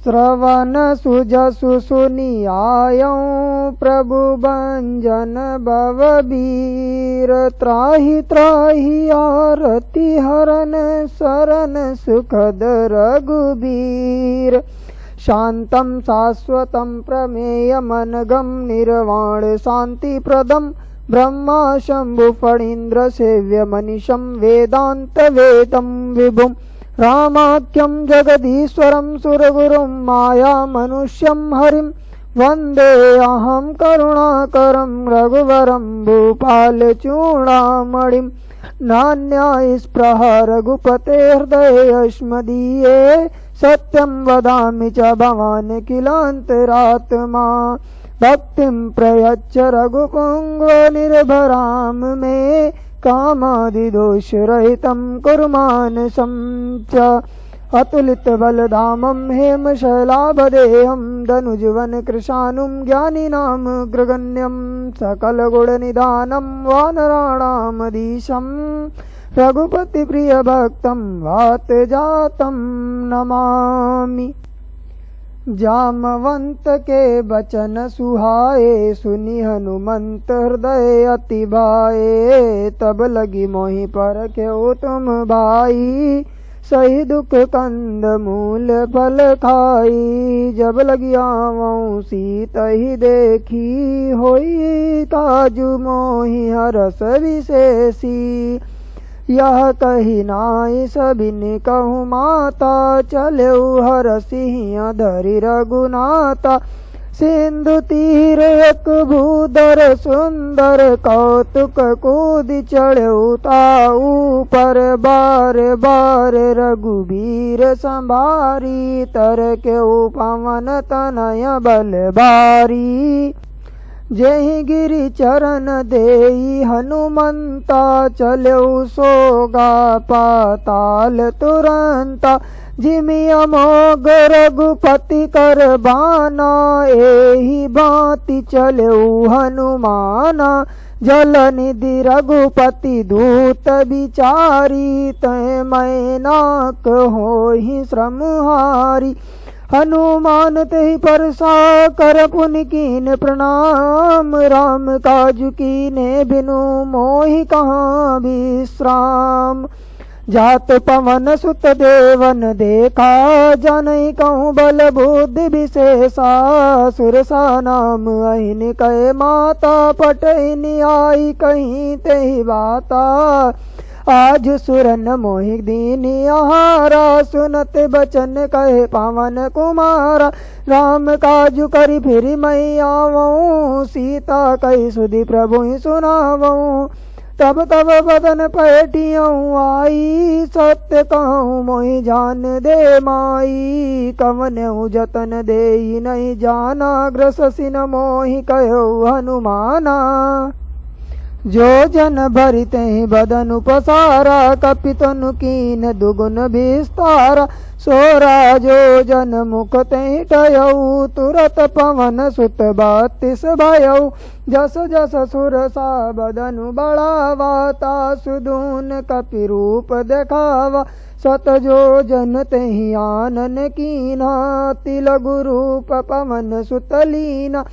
श्रवण सुजसु सुनियायं प्रभु भंजन भवबीर। त्राहि त्राहि आरति हरन शरण सुखद रघुबीर। शांतं शाश्वतं प्रमेयमनघं निर्वाण शांतिप्रदं ब्रह्मा शंभु फणीन्द्र सेव्य मनीषं वेदांत वेदं विभुं। रामाख्यं जगदीश्वरं सुरगुरुं माया मनुष्यं हरिं वन्दे अहं करुणाकरं रघुवरं भूपालचूडामणिं। नान्यास्पृह रघुपते हृदयेऽस्मदीये सत्यं वदामि च भवान् किलान्तरात्मा। भक्तिं प्रयच्छ रघुपुङ्गव निर्भरां मे कामादिदोषरहितं कुरु मानसं च। अतुलितबलधामं हेमशैलाभदेहं धनुजवन कृशानुं ज्ञानिनामग्रगण्यं सकलगुणनिधानं वानराणामधीशं रघुपतिप्रियभक्तं वातजातं नमामि। जामवंत के बचन सुहाए सुनि हनुमंत हृदय अति भाए। तब लगी मोहि परख्यो तुम भाई सही दुख कंद मूल फल खाई। जब लगी आवऊं सीत ही देखी होई काजू मोहि हरस विशेषी। यह कही नाई सबिन कहूँ माता चलऊ हरसिंह धरि रघुनाथा। सिंधु तीर एक भूधर सुंदर कौतुक कूद चढ़ऊ ताऊ पर बार बार रघुबीर संभारी। तर के पवन तनय बलबारी। जेहि गिरि चरण देई हनुमंता चलऊ सोगा पाताल तुरंता। जिमि अमोघ रघुपति कर बाना एहि भांति चलऊ हनुमाना। जल निधि रघुपति दूत बिचारी तय मैनाक होहि श्रमहारी। हनुमान तेहि परसा कर पुनि कीन प्रणाम। राम काज कीने बिनु मोहि कहाँ विश्राम। जात पवन सुत देवन देखा जनई कहूँ बल बुद्धि विशेषा। सुरसा नाम अहिन कहे माता पटहिनि आई कहीं तेहि बाता। आज सुरन मोहि दीनि आहारा सुनत बचन कहे पावन कुमारा। राम काजु करि फिरि मई आवऊं सीता कही सुधि प्रभु सुनावऊं। तब तब बदन पैटियऊं आई सत्य कहूँ मोहि जान दे माई। कवनऊ जतन देई नहीं जाना ग्रससिन मोहि कहो हनुमाना। जो जन भरिते बदनु पसारा कपितनु कीन दुगुन विस्तारा। सोरा जो जन मुख ते टयऊ तुरत पवन सुत बत्तीस भयऊ। जस जस सुरसा बदनु बढ़ावा तासुदून कपि रूप देखावा। सत जो जन तेहि आनन कीना तिलगु रूप पवन सुत लीना।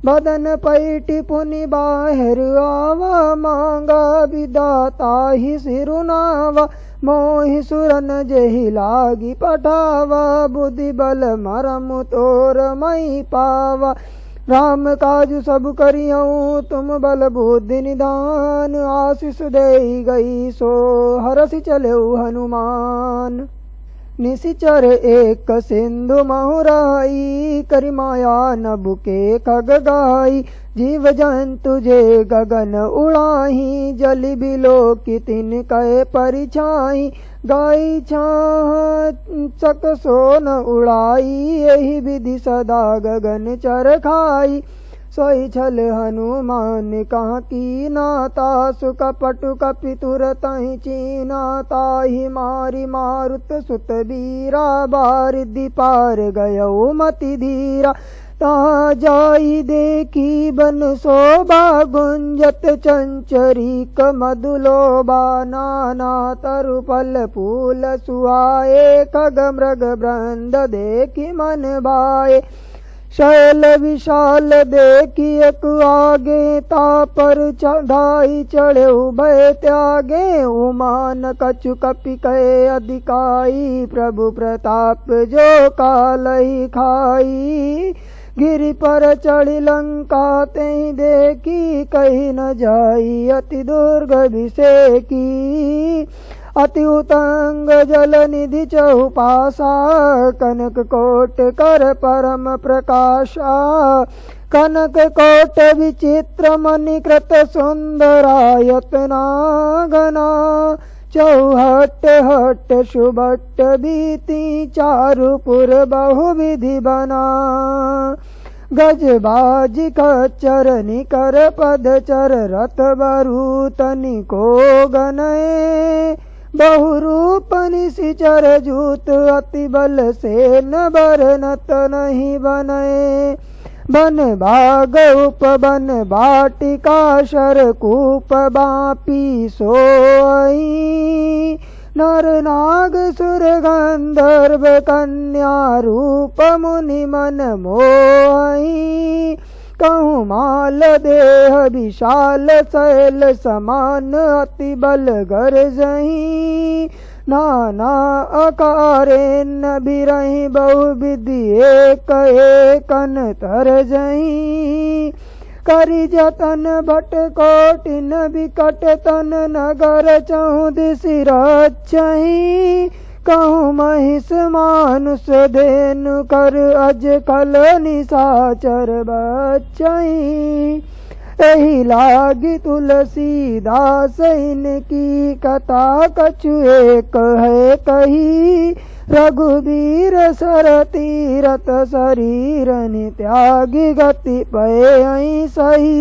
बदन पैटि पुनि बाहिर आवा मांगा विदाता ही सिरुनावा। मोहि सुरन जेहि लागी पठावा बुद्धि बल मरम तोर मई पावा। राम काज सब करियऊं तुम बल बुद्धि निदान। आशीष देई गई सो हरसि चलेऊ हनुमान। निशिचर एक सिंधु महुराई करि माया नभ के खग गाई। जीव जंतु जे गगन उड़ाही जलि बिलो की तिन कहे परिछाई। गाई छाह चक सोन उड़ाई यही विधि सदा गगन चर खाई। सोई छल हनुमान कहाँ की नाता सुख पटु कपि तुरतहि चीना। ताहि मारी मारुत सुत बीरा बारिधि पार गयऊ मति धीरा। ता जाई देखी बन शोभा गुंजत चंचरीक मधुलोभा नाना तरु फल फूल सुहाए खग मृग वृंद देखी मन भाए शैल विशाल देखी एक आगे ता पर चढ़ाई चढ़े उभय त्यागे उमान कछु कपि कहे अधिकाई प्रभु प्रताप जो कालहि खाई गिरि पर चढ़ी लंका तेहि देखी कही न जाई अति दुर्ग विषेकी अति उतंग जल निधि चहुपासा कनक कोट कर परम प्रकाशा कनक कोट विचित्र मणिकृत सुंदरायतना गना चौहट हट सुबट बीती चारुपुर बहुविधि बना गजबाज खच्चर निकर पदचर रथ बरूतनि को गनए बहुरूप निशिचर जूत अति बल से न बरनत नहीं बनए बन भाग उपवन बाटिका शरकूप बापी सोई नर नाग सुर गंधर्व कन्या रूप मुनि मन मोही कहूँ माल देह विशाल शैल समान अति बल गरजही नाना अकारेन बिरही बहुविधि एक एकन तरजही करि जतन भट कोटिन विकट तन नगर चहुदिसि रचहि कहूँ महिष मानुष धेनु कर अज कल निशाचर बचहि एहि लागी तुलसीदास इनकी कथा कछु एक है कही रघुबीर सर तीरथ शरीर त्यागी गति पय सही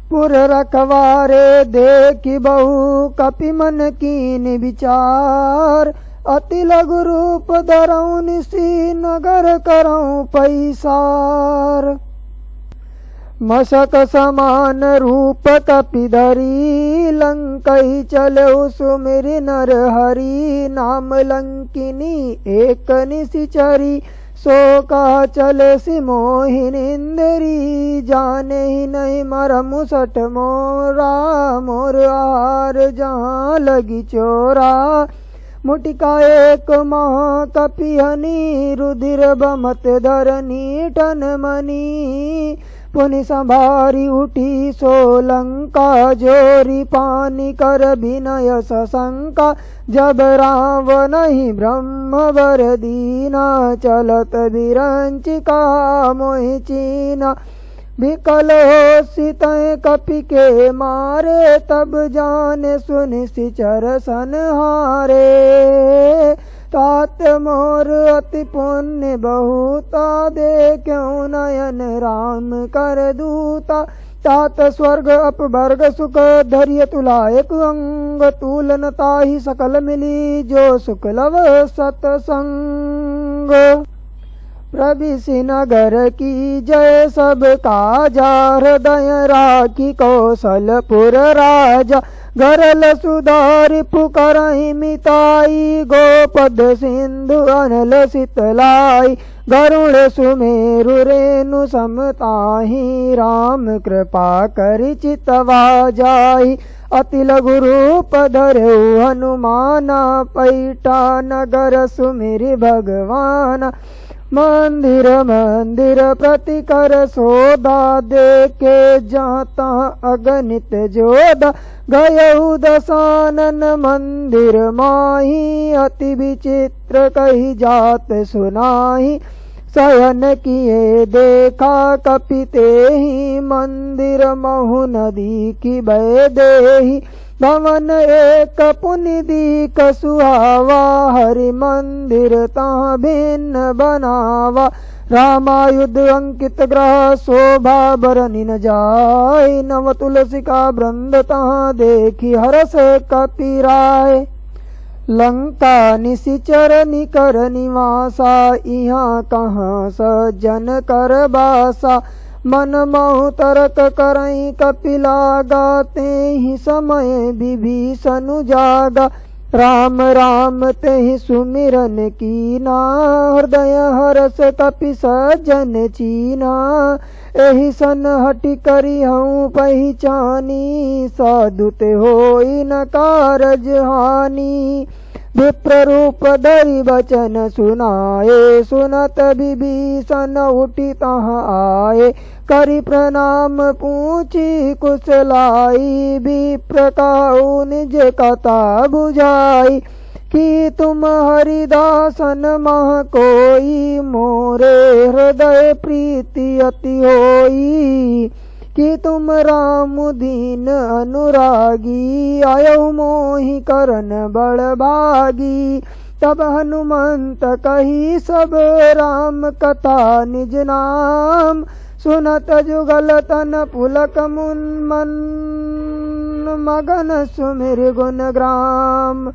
पुर रखवारे देखी बहु कपि मन कीन विचार अति लघु रूप धरऊँ निसी नगर करऊँ पैसार मशक समान रूप कपि धरी लंकई चलो सुमिरि नर हरि नाम लंकिनी एक निशिचरी सो का चल सि मोहिनींद्री जाने ही नहीं मरमु सठ मोरा मोर आर जहाँ लगी चोरा मुटिका एक महा कपिहनी रुधिर बमत धरनी टन मनी पुनि संभारी उठी सोलंका जोरी पानी कर विनय सशंका जब रावण ही ब्रह्मवर दीना चलत विरंचिका मोहि चीना विकल हो सितय कपि के मारे तब जाने सुनि सिचर संहारे तात मोर अति पुण्य बहुता दे क्यों नयन राम कर दूता तात स्वर्ग अपवर्ग सुख धैर्य तुलायक अंग तूलन ताहि सकल मिली जो सुख लव सतसंग प्रविशि नगर की जय सब काजा हृदय राखी कौशलपुर राजा गरल सुधारि पुकरहि मिताई गोपद सिंधु अनल शीतलाई गरुड़ सुमेरु रेणु समताहि राम कृपा करि चितवा जाहि अति लघु रूप धरऊ हनुमाना पैठा नगर सुमिरि भगवाना मंदिर मंदिर प्रति कर सोदा देखे जाता अगणित जोदा गयऊ दशानन मंदिर माही अति विचित्र कही जात सुनाही शयन किए देखा कपिते ही मंदिर महु नदी की बह देही भवन एक पुनि दीक सुहावा हरि मंदिर ता भिन्न बनावा रामायुध अंकित ग्रह शोभा बरनि न जाय नव तुलसी का वृंद ता देखी हरस कपि राय लंका निशिचर निकर निवासा, यहाँ कहाँ सज्जन कर बासा। मन महु तरक करई कपिला, गाते ही समय विभीषण जागा। राम राम तेहि सुमिरन कीना, हृदय हरस कपि सज्जन चीना। एहि सन हटि करि हऊँ पहिचानी, साधु ते होई न कारज हानि। विप्र रूप धरि वचन सुनाए, सुनत विभीषण उठि तहाँ आए। करि प्रणाम पूछी कुशलाई, विप्र कहु निज कथा बुझाई। कि तुम हरिदासन मह कोई, मोरे हृदय प्रीति अति होई। कि तुम राम दीन अनुरागी, आयौ मोहि करन बड़ भागी। तब हनुमंत कही सब राम कथा निज नाम, सुनत जुगल तन पुलक मुन मन, मगन सुमिर गुण ग्राम।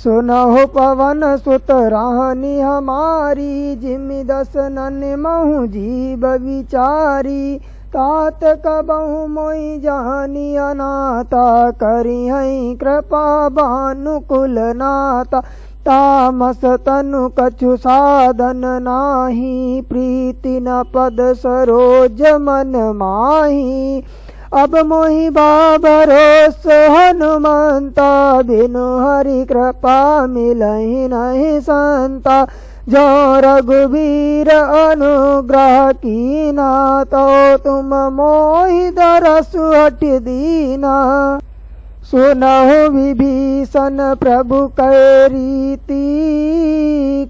सुनहु पवन सुत रानी हमारी, जिमि दस नन महु जीव विचारी। तात कबहु मोहि जानी अनाथा, करिहै कृपा भानुकुल नाथा। तामस तनु कछु साधन नाही, प्रीति न पद सरोज मन माही। अब मोहि भरोस हनुमंता, बिनु हरि कृपा मिलहि नहीं संता। जो रघुवीर अनुग्रह कीना, तो तुम मोहि दरसु हटि दीना। सुनहु विभीषण प्रभु कै रीति,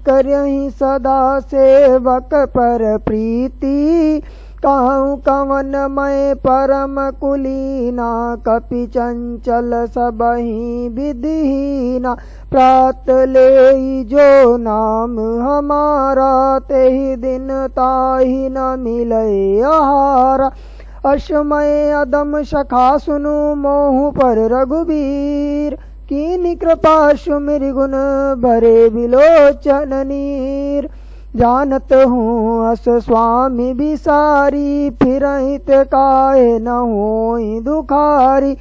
करहि सदा सेवक पर प्रीति। कहूँ कवन मैं परम कुलीना, कपि चंचल सबहि विधिहीना। प्रात लेई जो नाम हमारा, तेहि दिन ताहि न मिलै आहारा। अश्मय अदम सखा सुनु मोहु पर रघुबीर, कीनि कृपा सुमिरि गुण भरे बिलोचन नीर। जानत हूँ अस स्वामी बिसारी, फिरहित काहे न होई दुखारी।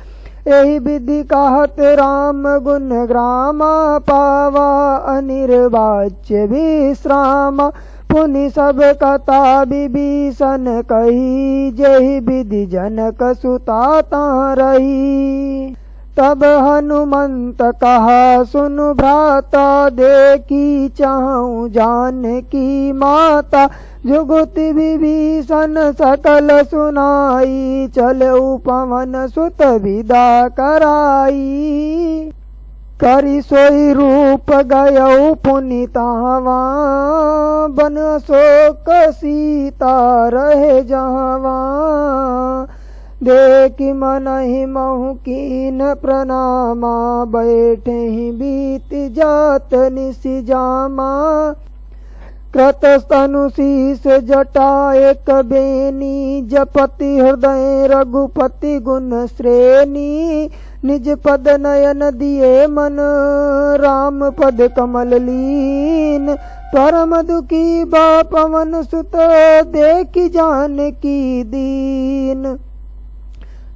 एहि विधि कहत राम गुण ग्रामा, पावा अनिर्वाच्य विश्रामा। पुनि सब कथा विभीषण कही, जेहि विधि जनक सुता ता रही। तब हनुमंत कहा सुनु भ्राता, देखी चाहूँ जानकी माता। जुगुति विभीषण सकल सुनाई, चलऊ पवन सुत विदा कराई। करि सोई रूप गयऊ पुनि तावा, बन अशोक सीता रहे जावा। देखि मनहि महु कीन प्रणामा, बैठे ही बीत जात निसि जामा। कृतस्तनु शीस जटा एक बेनी, जपति हृदय रघुपति गुण श्रेणी। निज पद नयन दिए मन, राम पद कमल लीन। परम दुखी बा पवन सुत, देखि जानकी दीन।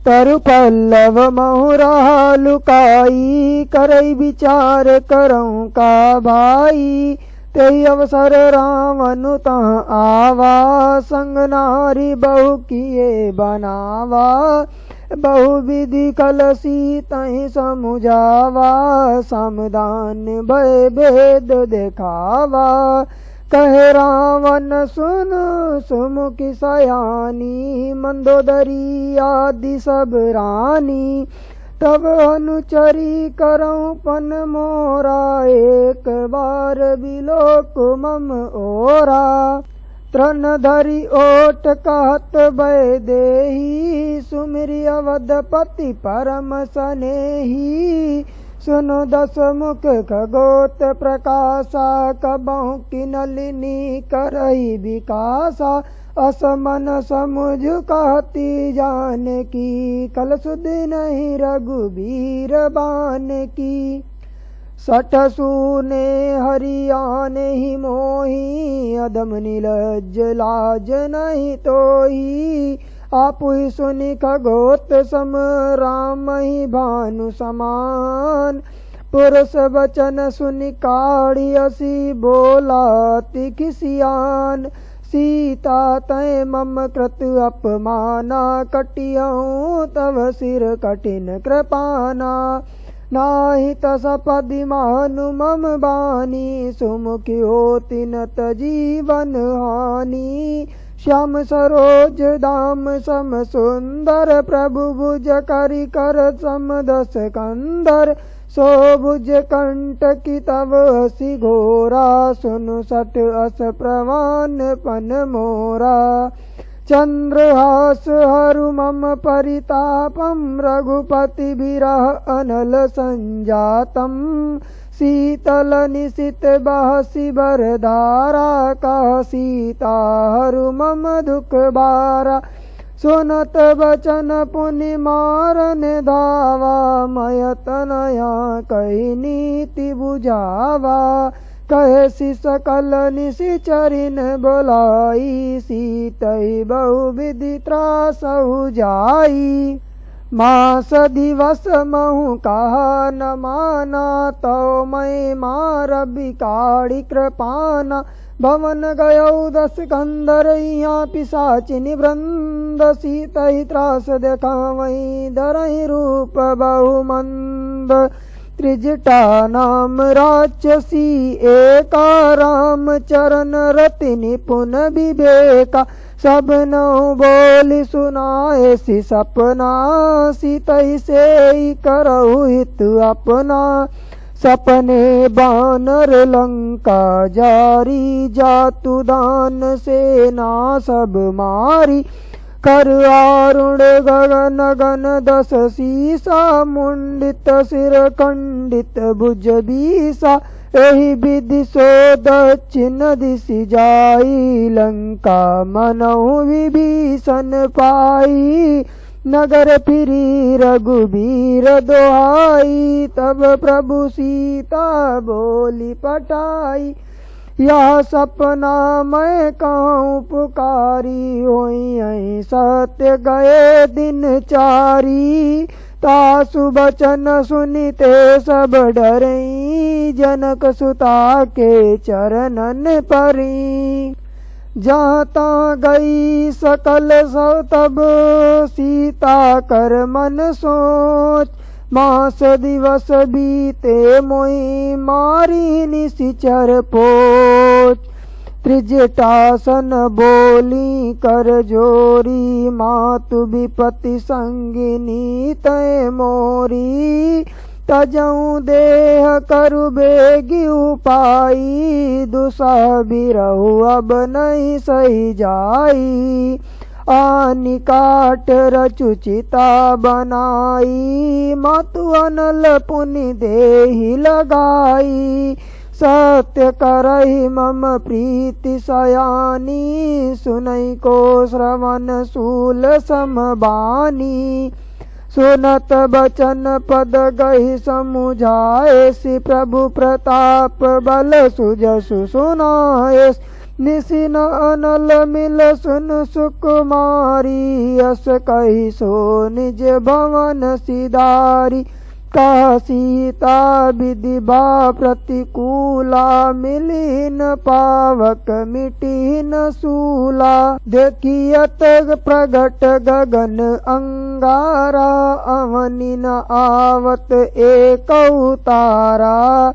तरु पल्लव महु रहा लुकाई, करई विचार करऊँ का भाई। तेहि अवसर रावण तहाँ आवा, संग नारी बहु किए बनावा। बहु विधि कलसी तहि समुझावा, समदान भय भेद देखावा। कहे रावण सुन सुमुखी सयानी, मंदोदरी आदि सब रानी। तब अनुचरी करऊँ पन मोरा, एक बार बिलोक मम ओरा। तृण धरि ओट कहत भय देही, सुमिरि अवधपति परम सनेही। सुनो दस मुख खगोत प्रकाशा, कबहु की नलिनी करई विकासा। असमन समुझ कहती जानकी, कल सुध नहीं रघुबीर बान की। सठसूने हरियाने ही मोही, अदम नीलज लाज नहीं तोही। आपु ही सुनि खगोत सम, राम ही भानु समान। पुरुष वचन सुनि काढ़ी असी, बोला तिखिसियान। सीता तय मम कृत अपमाना, कटियऊँ तव सिर कठिन कृपाना। नाहि तस पदिमानु मम बानी, सुमुखी होति न जीवन हानि। श्याम सरोज दाम सम सुंदर, प्रभु भुज करि कर सम दस कंदर। सो भुज कंटकी तव हसी घोरा, सुनु सठ अस प्रवान पन मोरा। चंद्रहास हरु मम परितापम, रघुपति बिरह अनल संजातम। शीतल निशित बहसी बरधारा, कह सीता हरु मम दुख बारा। सुनत बचन पुनि मारन धावा, मयत नया कही नीति बुझावा। कहे सकल निशिचरिन बोलाई, सीतई बहुविधि त्रासहु जाई। मास दिवस महु कहा न माना, तो मैं मार बिकाड़ी कृपाना। भवन गयौ दस कंदर, यहाँ पिशाचिनी वृंद। सीतहि त्रास देखावई, धरहि रूप बहुमंद। त्रिजटा नाम राक्षसी एका, राम चरण रति निपुण विवेका। सब नौ बोली सुनाए सि सपना, सीतहि से करहु हित अपना। सपने बानर लंका जारी, जातु दान सेना सब मारी। कर आरुण गगन गन दस सीसा, मुंडित सिर खंडित भुज बीसा। एहि विधि सो दक्षिण दिशि जाई, लंका मनहु विभीषण पाई। नगर फिरी रघुबीर दोहाई, तब प्रभु सीता बोली पठाई। यह सपना मैं कहूँ पुकारी, होई सत्य गए दिन चारी। तासु बचन सुनिते सब डरई, जनक सुता के चरणन परी। जहाँ ता गई सकल सो तब, सीता कर मन सोच। मास दिवस बीते मोहि, मारी निशिचर पोच। त्रिजटासन बोली कर जोरी, मातु विपति संगिनी तय मोरी। तजऊ देह करु बेगी उपाई, दुसह बिरहु अब नहीं सही जाई। आनि काट रचुचिता बनाई, मातु अनल पुनि देहि लगाई। सत्य करहि मम प्रीति सयानी, सुनई को श्रवण शूल समबानी। सुनत बचन पद गहि समुझाए, सि प्रभु प्रताप बल सुजसु सुनाए। निसिन अनल मिल सुन सुकुमारी, अस कहि सो निज भवन सिधारी। कह सीता विधि बा प्रतिकूला, मिली न पावक मिटी न सूला। देखियत प्रगट गगन अंगारा, अवनि न आवत एक तारा।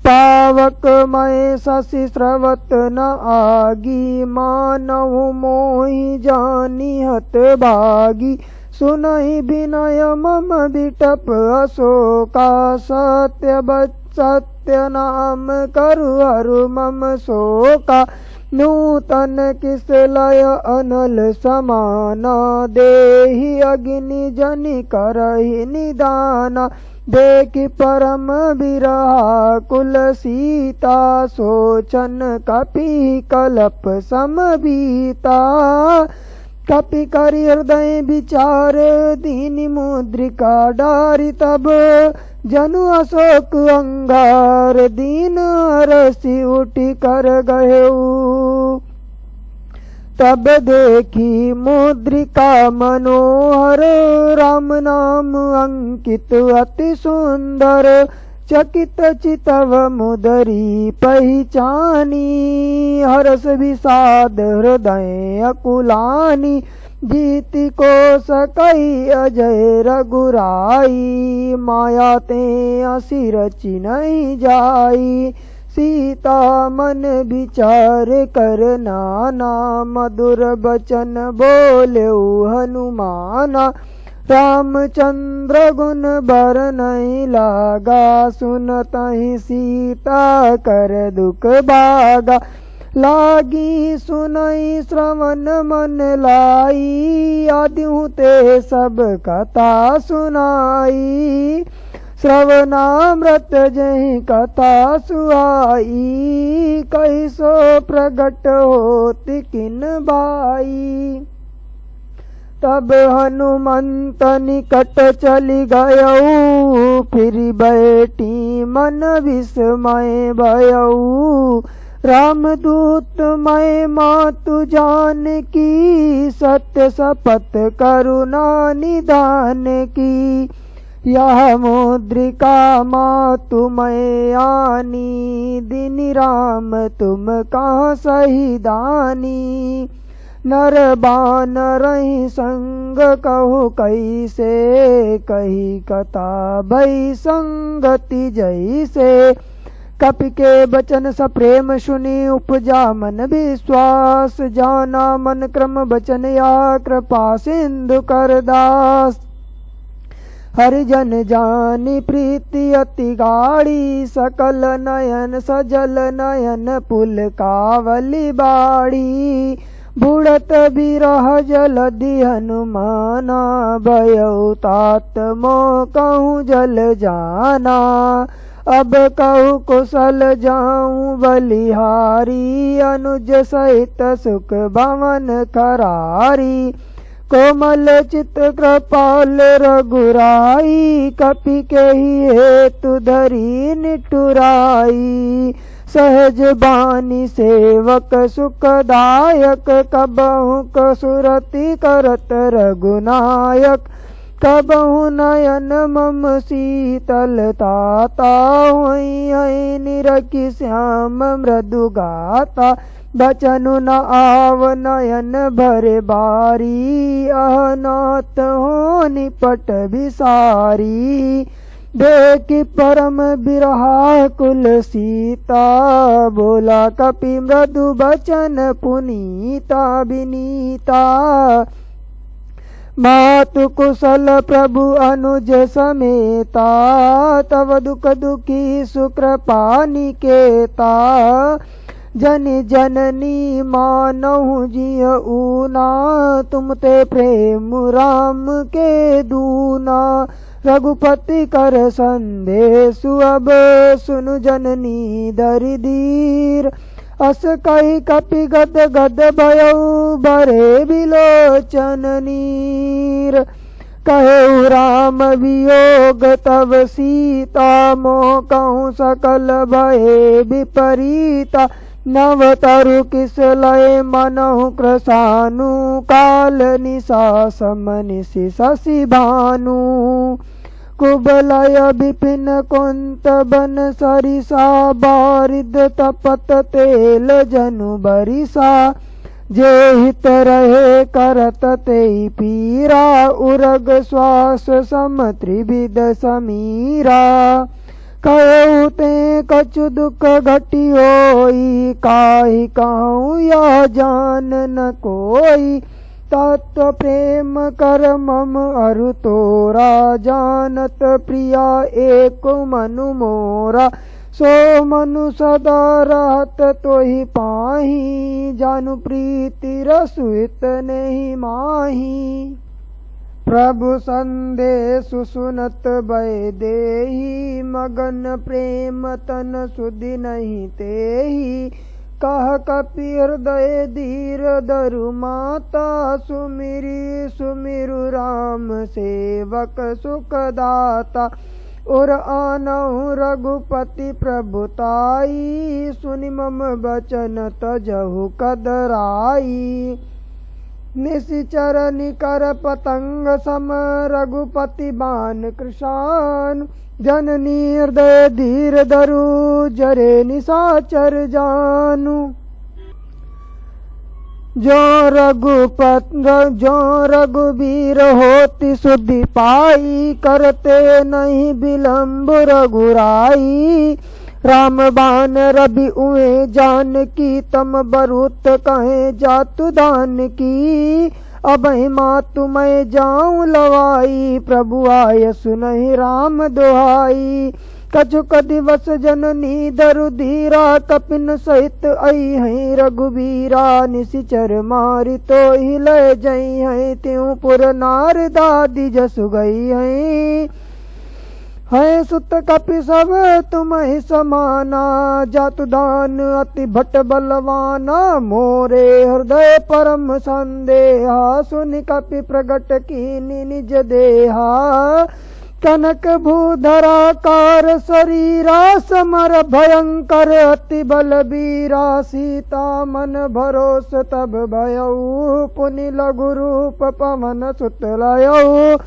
पावक मय शशि स्रवत न आगी, मानव मोहि जानी हत भागी। सुनहि विनय मम बिटप अशोका, सत्य नाम करु हरु मम शोका। नूतन किस लय अनल समाना, देहि अग्नि जनि करहि निदाना। देखि परम बिरहा कुल सीता, सोचन कपि कलप समबीता। कपि करि हृदय विचार, दीनि मुद्रिका डारि तब। जनु अशोक अंगार दीन रसी उठी कर गयऊ। तब देखी मुद्रिका मनोहर राम नाम अंकित अति सुंदर। चकित चितव मुदरी पहचानी हर्ष विषाद हृदय अकुलानी। जीति को सकई अजय रघुराई माया ते असिर चिन्ह जाई। सीता मन विचार कर नाना मधुर बचन बोले हनुमाना। रामचंद्र गुण बर नहीं लागा सुनतहि सीता कर दुख भागा। लागी सुनई श्रवण मन लाई आदिहु ते सब कथा सुनाई। श्रवणामृत जहि कथा सुहाई कैसो प्रगट होति किन बाई। तब हनुमंत निकट चली गयऊ फिर बैठी मन विस्मय भयऊ। रामदूत मैं मातु जान की सत्य शपथ करुणा निधान की। यह मुद्रिका मातु मैं आनी दिन राम तुम कहाँ सही दानी। नर बान रही संग कहु कैसे कही कथा भई संगति जैसे। कपि के बचन सप्रेम सुनी उपजा मन विश्वास। जाना मन क्रम बचन या कृपा सिंधु कर दास। हरिजन जानी प्रीति अति गाढ़ी सकल नयन सजल नयन पुल कावली बाड़ी। बुढ़त बिरह जलधि हनुमाना भयउ तात मोह कहूँ जल जाना। अब कहूँ कुशल जाऊँ बलिहारी अनुज सहित सुख भवन करारी। कोमल चित कृपाल रघुराई कपि के ही हेतु धरी निठुराई। सहज बानी सेवक सुखदायक कबहु कसुरति करत रघुनायक। कबहु नयन मम शीतलताता होई निरखि श्याम मृदु गाता। बचनु न आव नयन भर बारी अहनाथ हो निपट बिसारी। देखि परम बिरहा कुल सीता बोला कपि मृदु बचन पुनीता विनीता। मातु कुशल प्रभु अनुज समेता तव दुख दुखी सुकृपा निकेता। जनि जननी मानहु जिय ऊना तुम ते प्रेम राम के दूना। रघुपति कर संदेशु अब सुनु जननी दरिदीर। अस कही कपि गद गद भयउ बरे बिलोचन नीर। कहेउ राम वियोग तब सीता मोह कहूँ सकल भये विपरीता। नव तरु किस लय मनहु कृसानु काल निशा समनिशि शशि भानु। कुबलय विपिन कुंत बन सरिसा बारिद तपत तेल जनु बरिसा। जे हित रहे करत तेई पीरा उरग श्वास सम त्रिविध समीरा। कहु ते कछु दुख घटी होई काहि कहूँ या जान न कोई। तत्व प्रेम कर मम अरु तोरा जानत प्रिया एक मनु मोरा। सो मनु सदा रहत तोहि पाही जानु प्रीति रसु इतने माही। प्रभु संदेशु सुनत भय देहि मगन प्रेम तन सुधि नहीं तेहि। कह कपि हृदय धीर धरु माता सुमिरि सुमिरु राम सेवक सुखदाता। और आनहु रघुपति प्रभुताई, सुनि मम बचन तजहु कदराई। निशिचर निकर पतंग सम रघुपति बान कृशान, जननी हृदय धीर धरु जरे निशाचर जानु। जो रघुबीर होती सुधि पाई, करते नहीं विलम्ब रघुराई। राम बान रवि उए जानकी, तम बरुत कहे जातु दान की। अब मातु मैं जाऊं लवाई, प्रभु आय सुनहि राम दुहाई। कछुक दिवस जननी दरु धीरा, कपिन सहित आई है रघुबीरा। निशिचर मारी तो ही ले जई है, त्यों पुर नार दादी जसु गई है। सुत कपि सब तुम ही समाना, जातु दान अति भट बलवाना। मोरे हृदय परम संदेहा, सुनि कपि प्रगट कीनि निज देहा। कनक भूधराकार शरीरा, समर भयंकर अति बलबीरा। सीता मन भरोस तब भयऊ, पुनि लघु रूप पवन सुत लयऊ।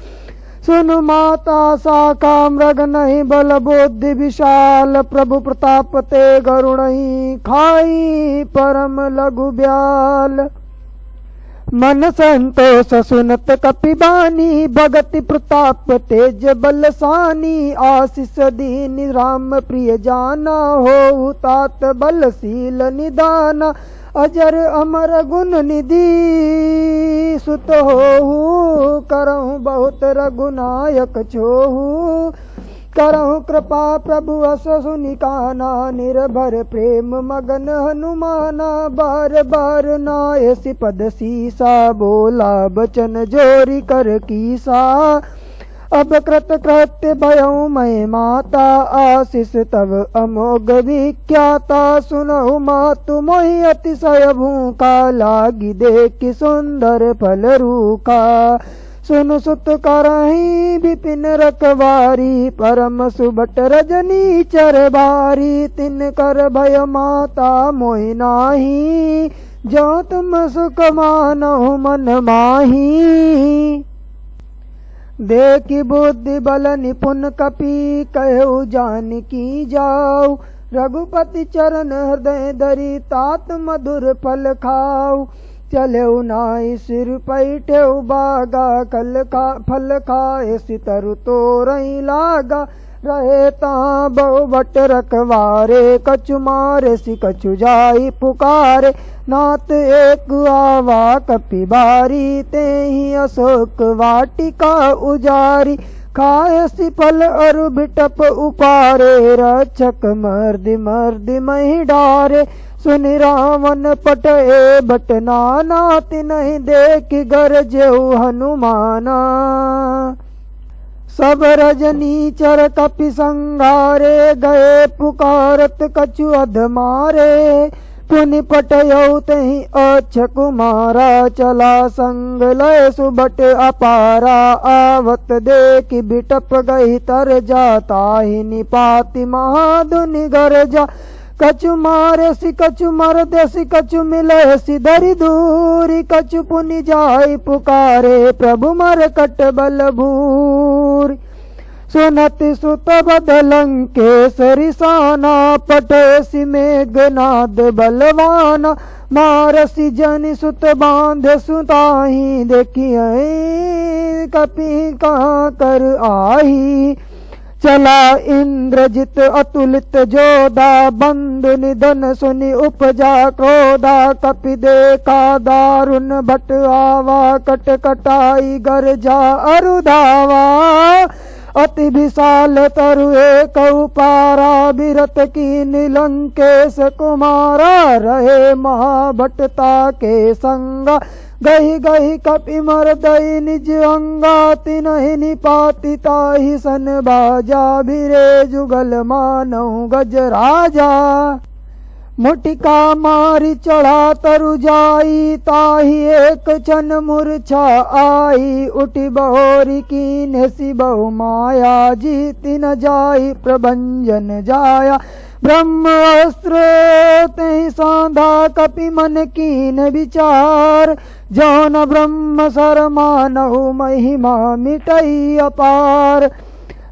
सुनु माता साका मृग नहीं, बल बुद्धि विशाल। प्रभु प्रताप ते गरुणहि, खाई परम लघु ब्याल। मन संतोष सुनत कपिबानी, भगति प्रताप तेज बलसानी। आशीष दीन राम प्रिय जाना, हो तात बलशील निदाना। अजर अमर गुण निधि सुत होहु, करहु बहुत रघुनायक छोहु। करहु कृपा प्रभु अस सुनि काना, निर्भर प्रेम मगन हनुमाना। बार बार नायसि पद सीसा, बोला बचन जोरी कर कीसा। अब कृत कृत्य भयऊ मैं माता, आशीष तब अमोघ विख्याता। सुनहु मातु मोहि अतिशय भूखा, लागी देखि सुंदर फल रूखा। सुन सुत करहि विपिन रखवारी, परम सुबट रजनी चरबारी। तिन कर भय माता मोहि नाही, जो तुम सुख मानहु मन माही। देखि बुद्धि बल निपुण कपि, कहु जानकी जाऊ। रघुपति चरण हृदय धरि, तात मधुर फल खाऊ। चलेउ नाई सिर पैठेउ बागा, फल खाए सितरु तोरई लागा। रहे ता बहु बट रखवारे, कछु मारे सि कछु जाई पुकारे। नाथ एक आवा कपि बारी, तेहि अशोक वाटिका उजारी। खाए सि फल अरु बिटप उपारे, रक्षक मर्दि मर्दि महि डारे। सुनि रावण पटए बट नाना, तिनहि देखि गरजेउ हनुमाना। सब रजनी चर कपि संघारे, गए पुकारत कछु अधमारे। पुनि पटयौ तहि अच्छ कुमारा, चला संग लय सुबट अपारा। आवत देखि बिटप गई तर जाता, ही निपाति महाधुनि गरजा। कछु मारे सि कछु मरदे सि, कछु मिले सि धरि दूरी। कछु पुनि जाई पुकारे, प्रभु मरकट बल भूरि। सुनति सुत बदलंकेसरि साना, पटेसि मेघनाद बलवाना। मारसि जनि सुत बांधे सुताही, देखिए कपि कहाँ कर आही। चला इंद्रजित अतुलित जोधा, बंधु निधन सुनि उपजा क्रोधा। कपि देखा दारुण भट आवा, कट कटाई गरजा अरुधावा। अति विशाल तरु एक पारा, बिरत की नीलंकेश कुमारा। रहे महाभटता के संगा, गही गही कपि मरदई निज अंगा। तिनहि निपाति ताहि सन बाजा, बिरे जुगल मानहु गज राजा। मुटिका मारी चढ़ा तरु जाई, ताही एक क्षण मूर्छा आई। उठी बहोरी कीन सी बहु माया, जीति न जाई प्रभंजन जाया। ब्रह्म अस्त्र तेहि साधा, कपि मन कीन विचार। जौन ब्रह्म सर मानहु, महिमा मिटई अपार।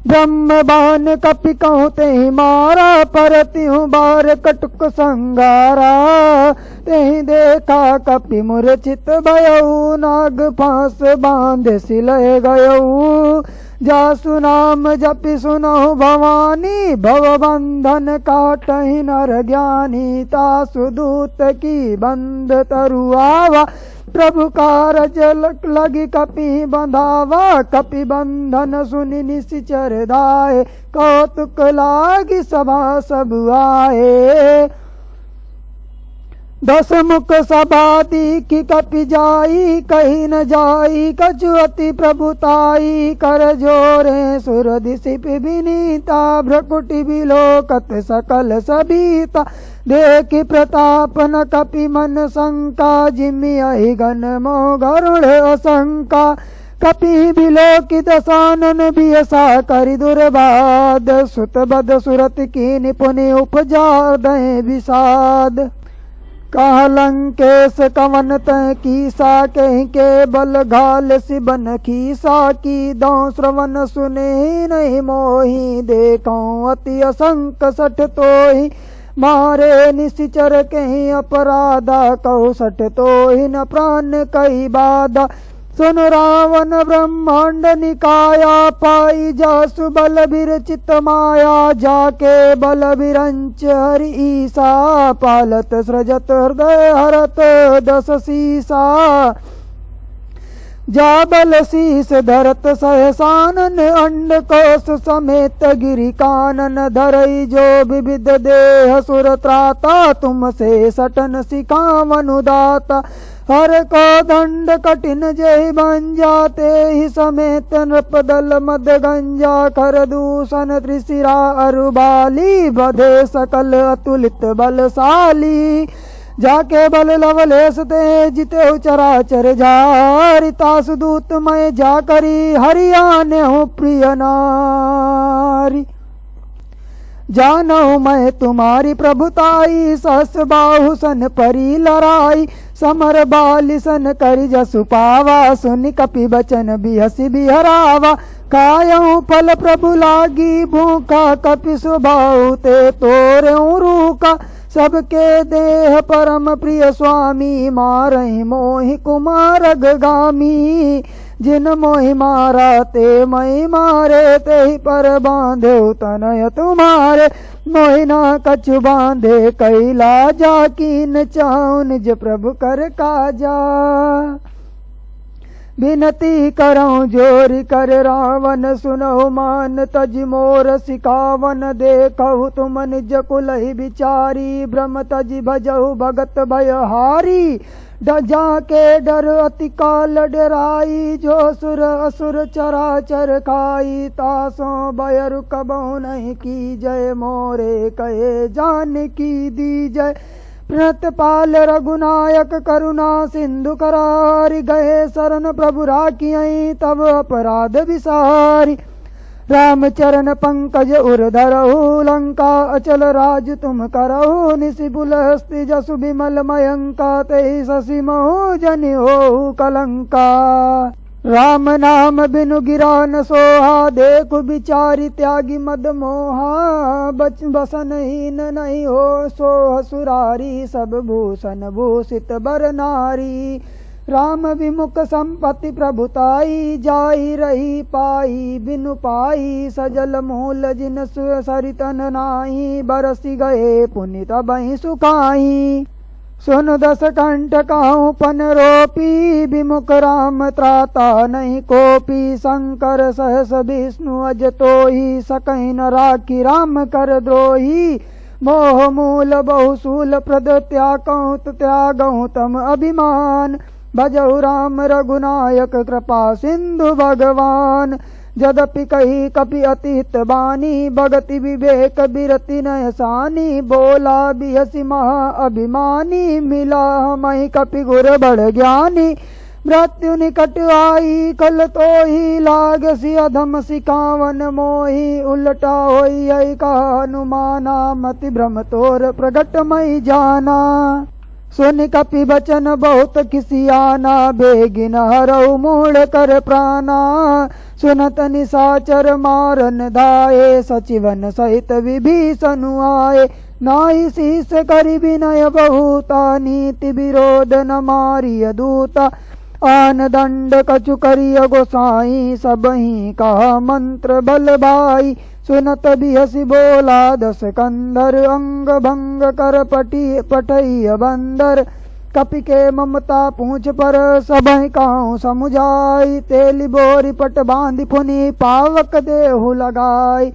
ब्रह्म बान कपि कहूँ तेहि मारा, पर तिहु बार कटुक संगारा। तेहि देखा कपि मूर्छित भयऊ, नाग फांस बांध सिलय गयऊ। जासु नाम जपि सुनहु भवानी, भव बंधन काटहि नर ज्ञानी। तासु दूत की बंध तरु आवा, प्रभु कारज लगी कपि बंधावा। कपि बंधन सुनि निश्चर दाए, कौतुक लागी सभा सब आए। दस मुख सभा दीखि कपि जाई, कही न जाई कछु अति प्रभुताई। कर जोरे सुर दिसिप विनीता, भ्रकुटि बिलोकत सकल सबीता। देखि प्रताप न कपि मन शंका, जिमि अहि गण मोह गरुड़ असंका। कपि बिलोकि दसानन बियसा, करि दुर्बाद। सुत बद सुरत की निपुनि उपजा, दहि विषाद। कहा लंकेश कवन तय कीसा, कहीं के बल घाल सिबन खीसा। की दौ श्रवण सुने नहीं मोही, देखौं अति असंक सठ तोहि। मारे निश्चर कहीं अपराधा, कहु सठ तोहि न प्राण कई बाधा। सुन रावण ब्रह्मांड निकाया, पाई जासु बल विरचित माया। जाके बल विरंच हरि ईसा, पालत सृजत हृदय हरत दस सीसा। जा बल शीस धरत सहसानन, अंड कोश समेत गिरि कानन। धरई जो विविध देह सुर त्राता, तुम से सटन सिखावनु दाता। हर को दंड कठिन जय बन जाते ही, समेत नृप दल मद गंजा। कर दूषण त्रिशिरा अरुबाली, बधे सकल अतुलित बलशाली। जाके बल लवलेश ते जिते चराचर झारि। तासु दूत मैं जा करी, हरियाने हूँ प्रिय नारी। जानहु मैं तुम्हारी प्रभुताई, सहस बाहु सन परी लड़ाई। समर बाली सन करि जसु पावा, सुनि कपि बचन बिहसि बिहरावा। कायऊ फल प्रभु लागी भूखा, कपि सुबाहु ते तोरेऊ रूका। सबके देह परम प्रिय स्वामी, मारहि मोहि कुमार गामी। जिन मोहि मारा ते मई मारे, तेहि पर बांधे तनय तुम्हारे। मोहि ना कछु बांधे कैला, जा कीन चाहु निज प्रभु कर काजा। बिनती करऊं जोरि कर रावण, सुनहु मान तज मोर सिखावन। देखहु तुम निज कुलहि विचारी, ब्रह्म तज भजहु भगत भयहारी। जाके डर अति काल डराई, जो सुर असुर चराचर खाई। तासों भय रुकबहु नहीं की जय, मोरे कहे जान की दी जय। प्रणतपाल रघुनायक करुणा सिंधु करारि, गए शरण प्रभु राखियहि तब अपराध विसारि। रामचरण पंकज उर धरहु, लंका अचल राज तुम करहु। निशिबुल हस्ति जसु विमल मयंका, तेहि शशि महु जनि होहु कलंका। राम नाम बिनु गिरा न सोहा, देखु बिचारी त्यागी मद मोहा। बसनहीन नहीं हो सोह सुरारी, सब भूषण भूषित बर नारी। राम विमुख संपत्ति प्रभुताई, जाई रही पाई बिनु पाई। सजल मूल जिन सरितन नाही, बरसी गए पुनित बहि सुखाई। सुन दस कंठ कहूँ पन रोपी, विमुख राम त्राता नहीं कोपी। शंकर सहस विष्णु अज तोहि, सकहि न राखी राम कर द्रोही। मोह मूल बहुसूल प्रद त्यागहु तम अभिमान। भजहु राम रघुनायक कृपा सिंधु भगवान। जदपि कही कपि अतीत बानी, भगति विवेक बिरति नय सानी, बोला बिहसी महा अभिमानी, मिला हमहि कपि गुर बड़ ज्ञानी। मृत्यु निकट आई कल तो ही, लागसी अधम सिकावन मोही, उलटा होई आई का हनुमाना, मति भ्रम तोर प्रगट मई जाना। सुन कपि बचन बहुत खिसियाना, बेगिन हरऊ मूढ़ कर प्राणा, सुनत निशाचर मारन धाये, सचिवन सहित विभीषण आए। नाहि शीस करि विनय बहुता, नीति विरोध न मारिय दूता, आन दंड कछु करिय गोसाई, सबहि कहा मंत्र बल भाई। सुनत बिहसी बोला दस कंधर, अंग भंग कर पटैय बंदर, कपि के ममता पूछ पर सबहि काहू समुझाई, तेली बोरी पट बांधि पुनि पावक देहु लगाई।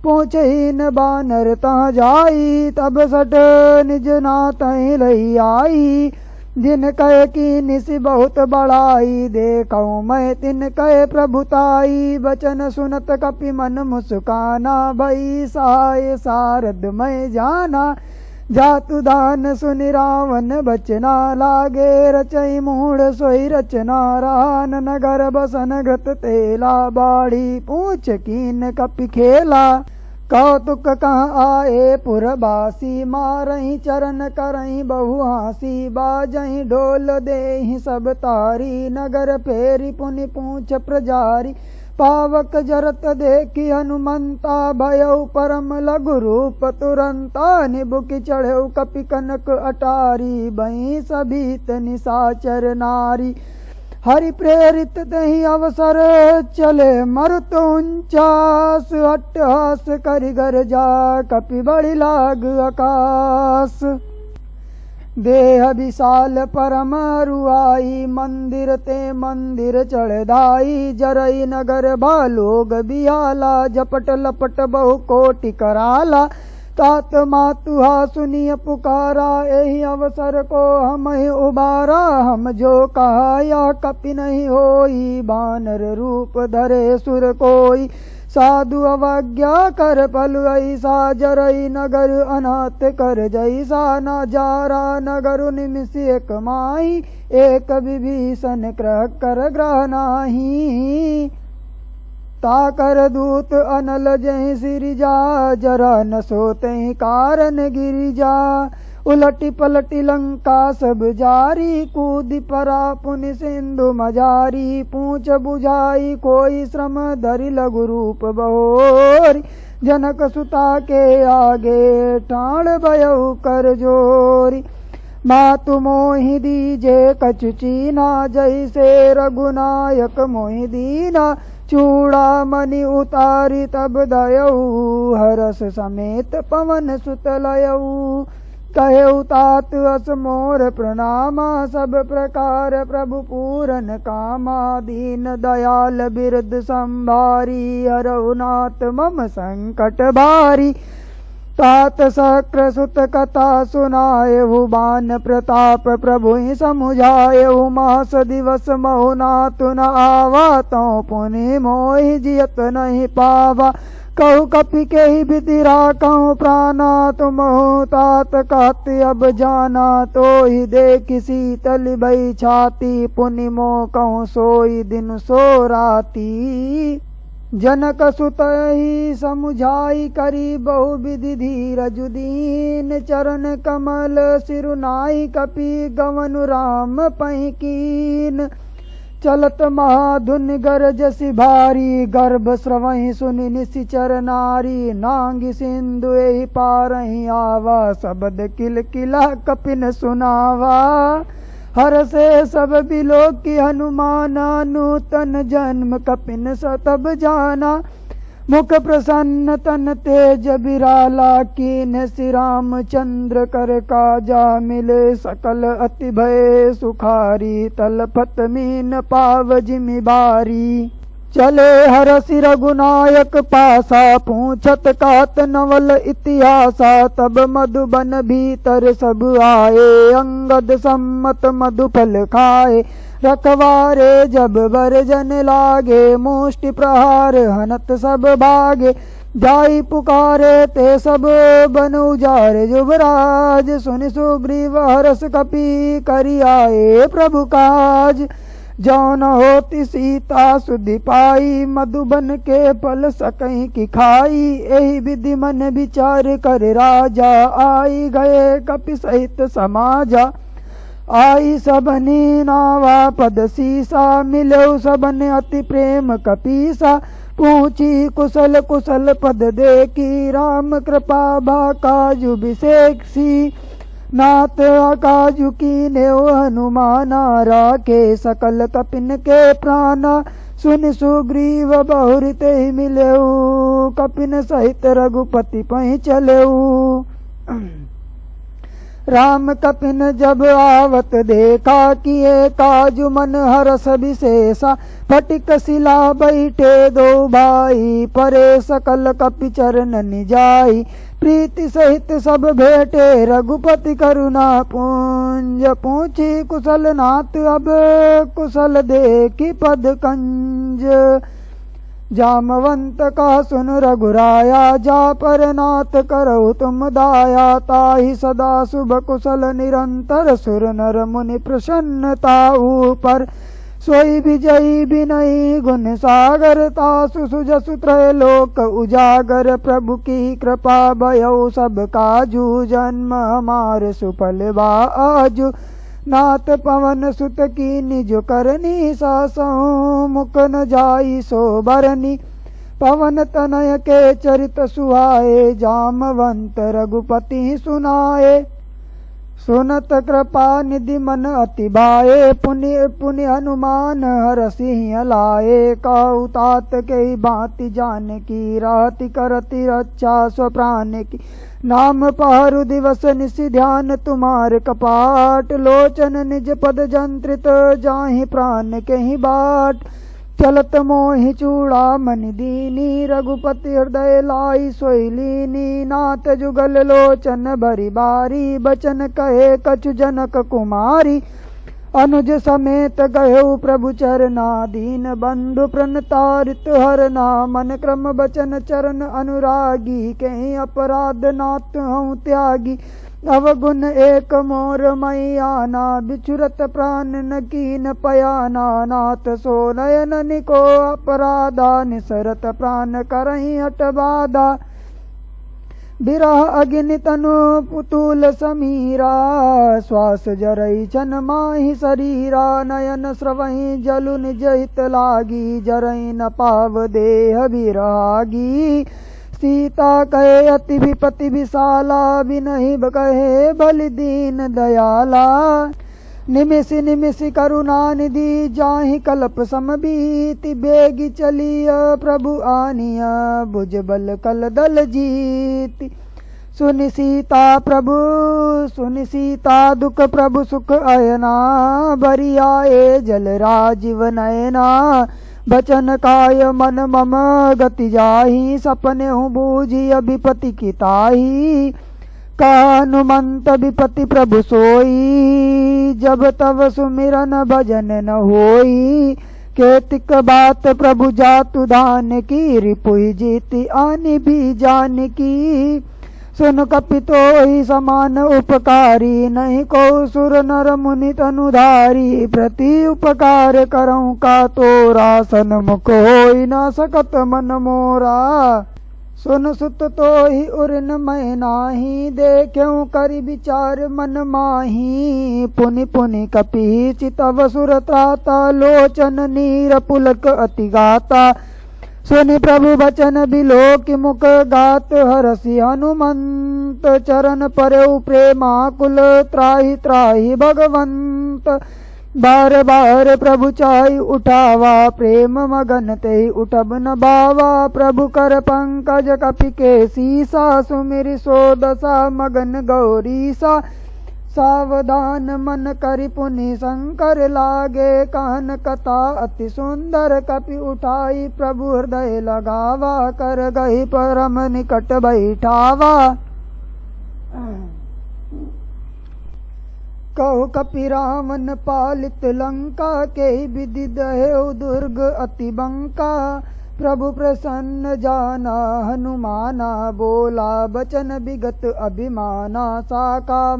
पूछहीन बानर तहाँ जाई, तब सट निज नाथ लई आई, जिन कहे की निसि बहुत बड़ाई, देखऊँ मैं तिन कहे प्रभुताई। बचन सुनत कपि मन मुस्काना, भई सहाय सारद मैं जाना, जातु दान सुनि रावण बचना, लागे रचई मूढ़ सोई रचना, रान नगर बसन घृत तेला, बाड़ी पूछ कीन कपि खेला। कौतुक कहाँ आए पुरबासी, मारही चरण करही बहु हासी, बाजही ढोल देहि सब तारी, नगर फेरी पुनि पूछ प्रजारी। पावक जरत देखी हनुमंता, भयउ परम लघु रूप तुरंता, निबुकि चढ़ऊ कपि कनक अटारी, बही सभीत निशाचर नारी। हरि प्रेरित दही अवसर चले मरुत उचास, अट्टहास करि गरजा कपि बड़ि लाग आकाश। देह विशाल परम रुआई, मंदिर ते मंदिर चढ़दाई, जरई नगर भालोग बिहाला, झपट लपट बहु कोटि कराला। तात मातुहा सुनिय पुकारा, एहि अवसर को हम ही उबारा, हम जो कहा या कपि नहीं होई, बानर रूप धरे सुर कोई। साधु अवज्ञा कर पलु ऐसा, जरई नगर अनाथ कर जैसा, नजारा नगर निमिषि एक माही, एक विभीषण ग्रह कर ग्रह नाही। ताकर दूत अनल जहि सिरिजा, जरा न सोते कारण गिरिजा। उलटी पलटी लंका सब जारी, कूदि परा पुनि सिंधु मजारी। पूछ बुझाई कोई श्रम धरि लघु रूप बहोरी, जनक सुता के आगे ठाण भयउ कर जोरी। मातु मोहि दीजे कछु चीना, जैसे रघुनायक मोहि दीना। चूड़ा मणि उतारी तब दयऊ, हरस समेत पवन सुत लयऊ। कहे तात अस मोर प्रणामा, सब प्रकार प्रभु पूरन कामा। दीन दयाल बिरद संभारी, हरऊ नाथ मम संकट भारी। तात सक्र सुत कथा सुनायहु, बान प्रताप प्रभु ही समुझायहु। मास दिवस महु नातु न आवा, तौ पुनि मोहि जियत नहीं पावा। कहु कपि के ही विधि राखहु प्राणा, तुमहु तात कहत अब जाना। तो ही देखि शीतल भई छाती, पुनि मोह कहूँ सोई दिन सो राती। जनक सुत ही समुझाई करी, बहु विधि धीरज दीन। चरण कमल सिरुनाई, कपि गवनु राम पहि कीन। चलत महाधुन गरजसि भारी, गर्भ स्रवहि सुनि निशिचर नारी। नांगी सिंधु एहि पारहि आवा, शब्द किल किला कपिन सुनावा। हर से सब बिलो की हनुमाना, नूतन जन्म कपिन सतब जाना। मुख प्रसन्न तन तेज बिराला, कीन श्री रामचंद्र कर काजा। मिले सकल अति भय सुखारी, तलपत मीन पाव जिमि बारी। चले हरसि रघुनायक पासा, पूछत कात नवल इतिहासा। तब मधुबन भीतर सब आए, अंगद सम्मत मधुफल खाए। रखवारे जब बरजन लागे, मुष्टि प्रहार हनत सब भागे। जाई पुकारे ते सब बन उजारे, युवराज सुनि सुग्रीव हरस कपि, करि आए प्रभु काज। जौन होती सीता सुधि पाई, मधुबन के फल सकहीं की खाई। एहि विधि मन विचार कर राजा, आई गए कपि सहित समाजा। आई सबनी नावा पद सीसा, मिलो सबन अति प्रेम कपीसा। पूछी कुशल कुशल पद देखी, राम कृपा भा काजु बिसेक्सी। नाथ काजु कीन्हे हनुमाना, राखे सकल कपिन के प्राणा। सुनि सुग्रीव बहुरि तेहि मिलेऊ, कपिन सहित रघुपति पहि चलेऊ। राम कपिन जब आवत देखा, किए काजु मन हरस विशेषा। फटिक शिला बैठे दो भाई, परे सकल कपि चरण निजाई। प्रीति सहित सब भेटे, रघुपति करुणा पुंज। पूछी कुशल नाथ अब, कुशल देखी पद कंज। जामवंत का सुन रघुराया, जा पर नाथ करऊ तुम दाया। ताहि सदा शुभ कुशल निरंतर, सुर नर मुनि प्रसन्नता ऊपर। सोई विजयी बिनई गुण सागर, तासु सुजसु त्रैलोक उजागर। प्रभु की कृपा भयउ सब काजू, जन्म हमार सुफल बा आजु। नाथ पवन सुत की निज करनी, सासहु मुख न जाई सो बरनी। पवन तनय के चरित सुहाए, जामवंत रघुपति सुनाए। सुनत कृपा निधि मन अति भाए, पुण्य पुण्य हनुमान हरसिंह लाए। कहु तात के भांति जानकी, रहति करति रक्षा स्वप्राण की। नाम पहरु दिवस निशि ध्यान, तुम्हार कपाट। लोचन निज पद जंत्रित, जाहि प्राण केहि बाट। चलत मोहि चूड़ामणि दीनी, रघुपति हृदय लाई सोई लीनी। नाथ जुगल लोचन बरि बारी, बचन कहे कछु जनक कुमारी। अनुज समेत गयो प्रभु चरना, दीन बंधु प्रणतारित हरना। मन क्रम बचन चरण अनुरागी, कहीं अपराध नाथ हूँ त्यागी। अवगुण एक मोर मैयाना, बिछुरत प्राण न कीन पयाना। नाथ सो नयन निको अपराधा, निसरत प्राण करही हट बाधा। बिरह अग्नि तनु पुतुल समीरा, श्वास जरई छन माहि शरीरा। नयन स्रवहि जलु निज हित लागी, जरई न पाव देह विरागी। सीता कहे अति विपति विशाला, बिनहि कहे बलि दीन दयाला। निमिषि निमिषि करुणा निधि, जाहि कल्प समबीति। बेगी चलिय प्रभु आनिया, भुज बल कल दल जीति। सुनि सीता प्रभु सुनि सीता दुख, प्रभु सुख अयना। बरि आए जल राजीव नयना, बचन काय मन मम गति जाहि। सपने हूँ बूझी अभिपति की ताही, हनुमंत विपति प्रभु सोई। जब तब सुमिरन भजन न होई, केतिक बात प्रभु जातु दान की। रिपुहि जीति आनि भी जान की, सुन कपितो ही समान उपकारी। नहीं को सुर नर मुनि तनुधारी, प्रति उपकार करऊँ का तोरा। सन्मुख होई न सकत मन मोरा, सुन सुत तो ही उर्न मैं नाही। देख्यूं करि विचार मन माही, पुनि पुनि कपि चितव सुर त्राता। लोचन नीर पुलक अति गाता, सुनि प्रभु बचन बिलोकि मुख गात। हरसि हनुमंत चरण परऊ प्रेमाकुल, त्राहि त्राहि भगवंत। बार बार प्रभु चाहि उठावा, प्रेम मगन तेहि उठब न बावा। प्रभु कर पंकज कपि के सीसा, सुमिरि सो दशा मगन गौरीसा। सावधान मन करि पुनि शंकर लागे, कहन कथा अति सुंदर। कपि उठाई प्रभु हृदय लगावा, कर गही परम निकट बैठावा। कहो कपि रावण पालित लंका, के विधि दहेउ दुर्ग अति बंका। प्रभु प्रसन्न जाना हनुमाना, बोला बचन विगत अभिमाना। साका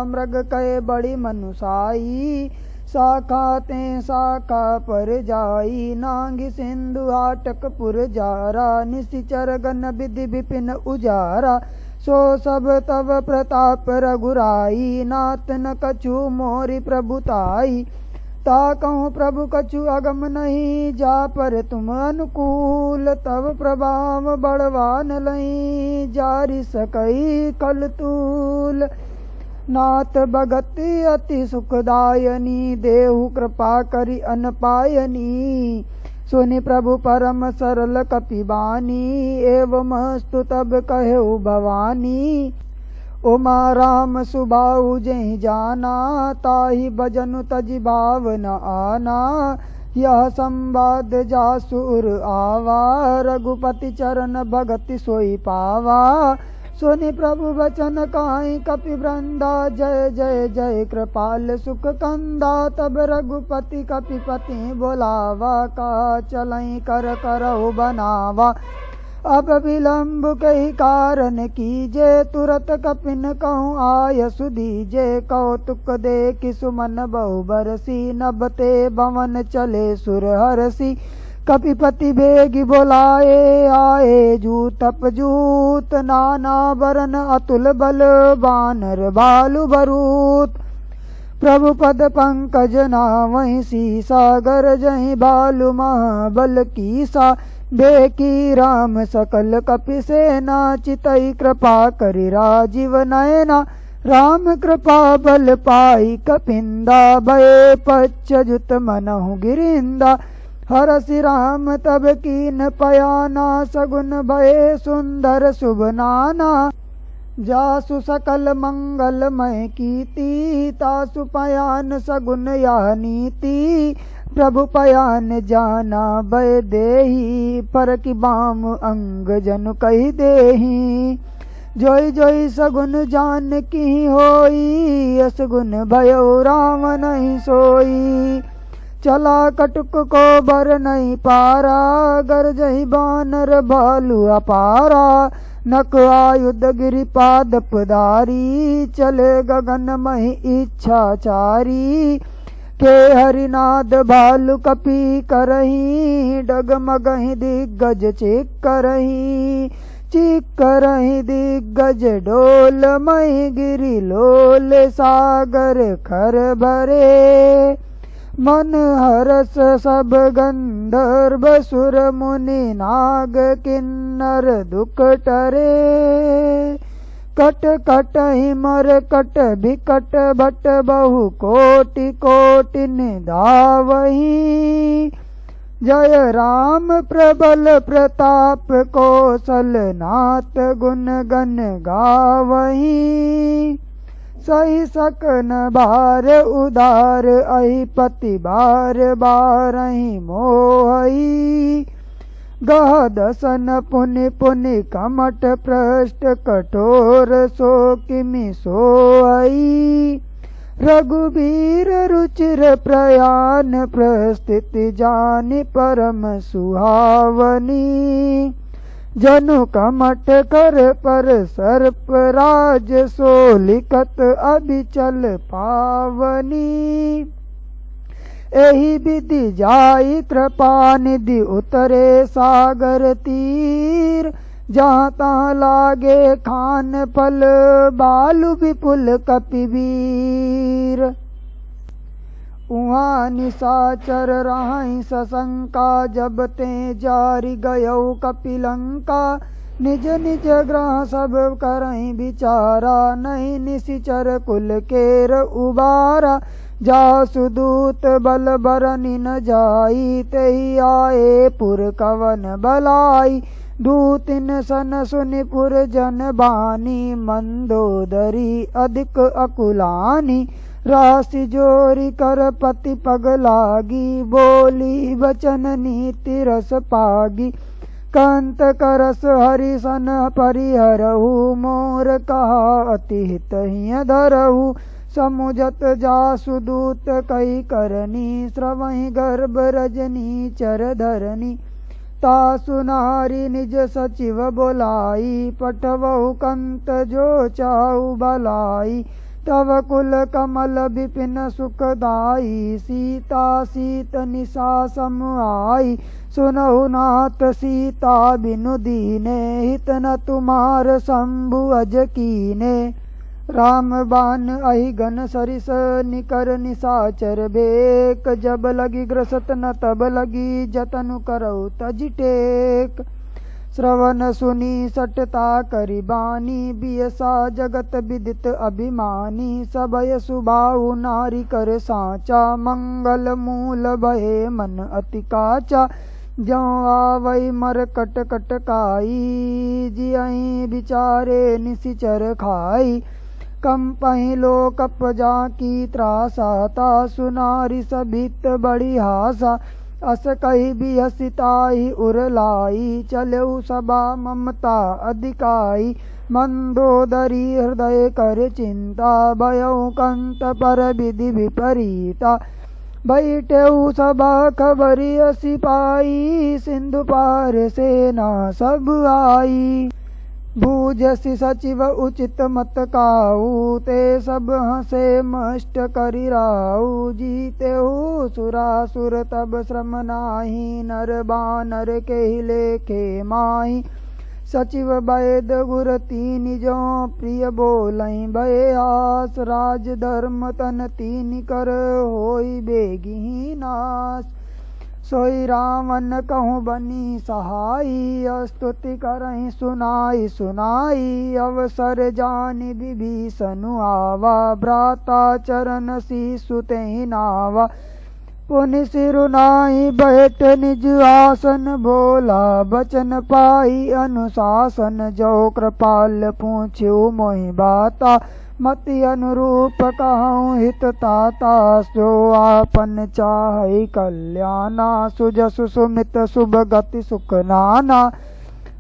मृग कहे बड़ी मनुसाई, शाखा ते शाखा पर जाई। नांगी सिंधु आटक पुर जारा, निशिचर गण विधि विपिन उजारा। सो सब तव प्रताप रघुराई, नाथ न कछु मोरि प्रभुताई। ताकहूँ प्रभु कछु अगम नहीं, जा पर तुम अनुकूल। तव प्रभाव बड़वान लई, जारि सकई कल तूल। नाथ भगति अति सुखदायनी, देहु कृपा करि अनपायनी। सुनि प्रभु परम सरल कपि बानी, एवमस्तु तब कहेउ भवानी। उमा राम सुबाहु जहि जाना, ताहि भजनु तजि भाव न आना। यह संवाद जासुर आवा, रघुपति चरण भगति सोई पावा। सुनि प्रभु वचन काई कपि वृंदा, जय जय जय कृपाल सुख कंदा। तब रघुपति कपिपति बोलावा, का चलई कर करहु बनावा। अब विलम्ब कही कारण कीजे, तुरत कपिन कहूँ आय सुदीजे। कौतुक देखि सुमन बहु बरसी, नभते भवन चले सुर हरसी। कपिपति बेगी बोलाए, आए जूतप जूत। नाना बरन अतुल बल, बानर बालु बरूत। प्रभु पद पंकज नावहि सीसा, गरजहि बालु महाबल कीसा। देखी राम सकल कपि सेना, चितई कृपा करि राजीव नयना। राम कृपा बल पाई कपिंदा, भये पच्चजुत मनहु गिरिंदा। हरसि राम तब कीन पयाना, सगुन भये सुंदर शुभ नाना। जासु सकल मंगलमय कीर्ति, तासु पयान सगुन यह नीति। प्रभु पयान जाना भय देहि, पर कि बाम अंग जनु कहि देहि। जोई जोई सगुन जान की होई, असगुन भयउ राम नहीं सोई। चला कटुक को बर नहीं पारा, गरजहि बानर भालु अपारा। नक आयुध गिरिपाद पधारी, चले गगन महि इच्छाचारी। के हरिनाद भालु कपि करही, डगमगहि दिग्गज चिक करही। चिक करही दिग्गज डोल, महि गिरि लोल सागर खर भरे। मन हरस सब गंधर्व सुर मुनि नाग, किन्नर दुख टरे। कट कट हिमर कट बिकट, भट बहु कोटि कोटि निधावही। जय राम प्रबल प्रताप, कौशल नाथ गुण गण गावही। सही सकन बार उदार, अहिपति बार बारहि मोहई। गह दसन पुनि पुनि कमठ, पृष्ठ कठोर सो किमि सोई। रघुबीर रुचिर प्रयान, प्रस्थिति जानि परम सुहावनी। जनु कमठ कर पर सर्प राज, सो लिखत अबिचल पावनी। एहि विधि जाई कृपा निधि, उतरे सागर तीर। जहाँ तहाँ लागे खान फल, बालु विपुल कपिवीर। उहाँ निशाचर रहाई सशंका, जब ते जारि गयौ कपिलंका। निज निज ग्रह सब करहि विचारा, नहीं निशिचर कुल केर उबारा। जासु दूत बल बरनि न जाई, तेहि आए पुर कवन बलाई। दूतिन सन सुनि पुर जन बानी, मंदोदरी अधिक अकुलानी। राशि जोरी कर पति पग लागी, बोली वचन नीति रस पागी। कांत करस हरि सन परिहरहु, मोर कहा अति हित हिय धरहु। समुझत जासु दूत कई करनी, श्रवहि गर्भ रजनी चर धरनी। तासु नारी निज सचिव बोलाई, पठवहु कंत जो चाहु भलाई। तव कुल कमल विपिन सुखदाई, सीता सीत निशा सम आई। सुनहु नाथ सीता बिनु दीने, हित न तुम्हार शंभु अज कीने। राम बान अहि घन सरिस निकर निशाचर बेक, जब लगी ग्रसत न तब लगी जतनु करऊ तजि टेक। श्रवण सुनी सटता करि बानी, बियसा जगत विदित अभिमानी। सबय सुबाहु नारी कर साचा, मंगल मूल बहे मन अति काचा। ज्यों आवै मरकट कटकाई, जियहि बिचारे निशिचर खाई। कंपहि लोक अपजा की त्रासा, तासु नारी सभित बड़ी हासा। अस कही बिहसिताहि उरलाई, चलऊ सबा ममता अधिकाई। मंदोदरी हृदय कर चिंता, भयउ कंत पर विधि विपरीता। बैठेऊ सबा खबरि सिपाही, सिंधु पार सेना सब आई। बूझसि सचिव उचित मत काऊ, ते सब हंसे मष्ट करि राऊ। जीतेहु सुरासुर तब श्रम नाही, नर बानर केहि लेखे माही। सचिव वैद गुर तीनि ज्यों प्रिय बोलहि, भय आस राज धर्म तन तीनि कर होई बेगी नाश। सोई रावण कहूँ बनी सहाई, स्तुति करहि सुनाई सुनाई। अवसर जानि विभीषणु आवा, भ्राता चरण शीशु तेहि नावा। पुनि सिरु नाहि बैठ निज आसन, बोला बचन पाई अनुशासन। जो कृपाल पूछ्यु मोहि बाता, मति अनुरूप कहूँ हित ताता। सो आपन चाहि कल्याणा, सुजसु सुमित शुभ गति सुख नाना।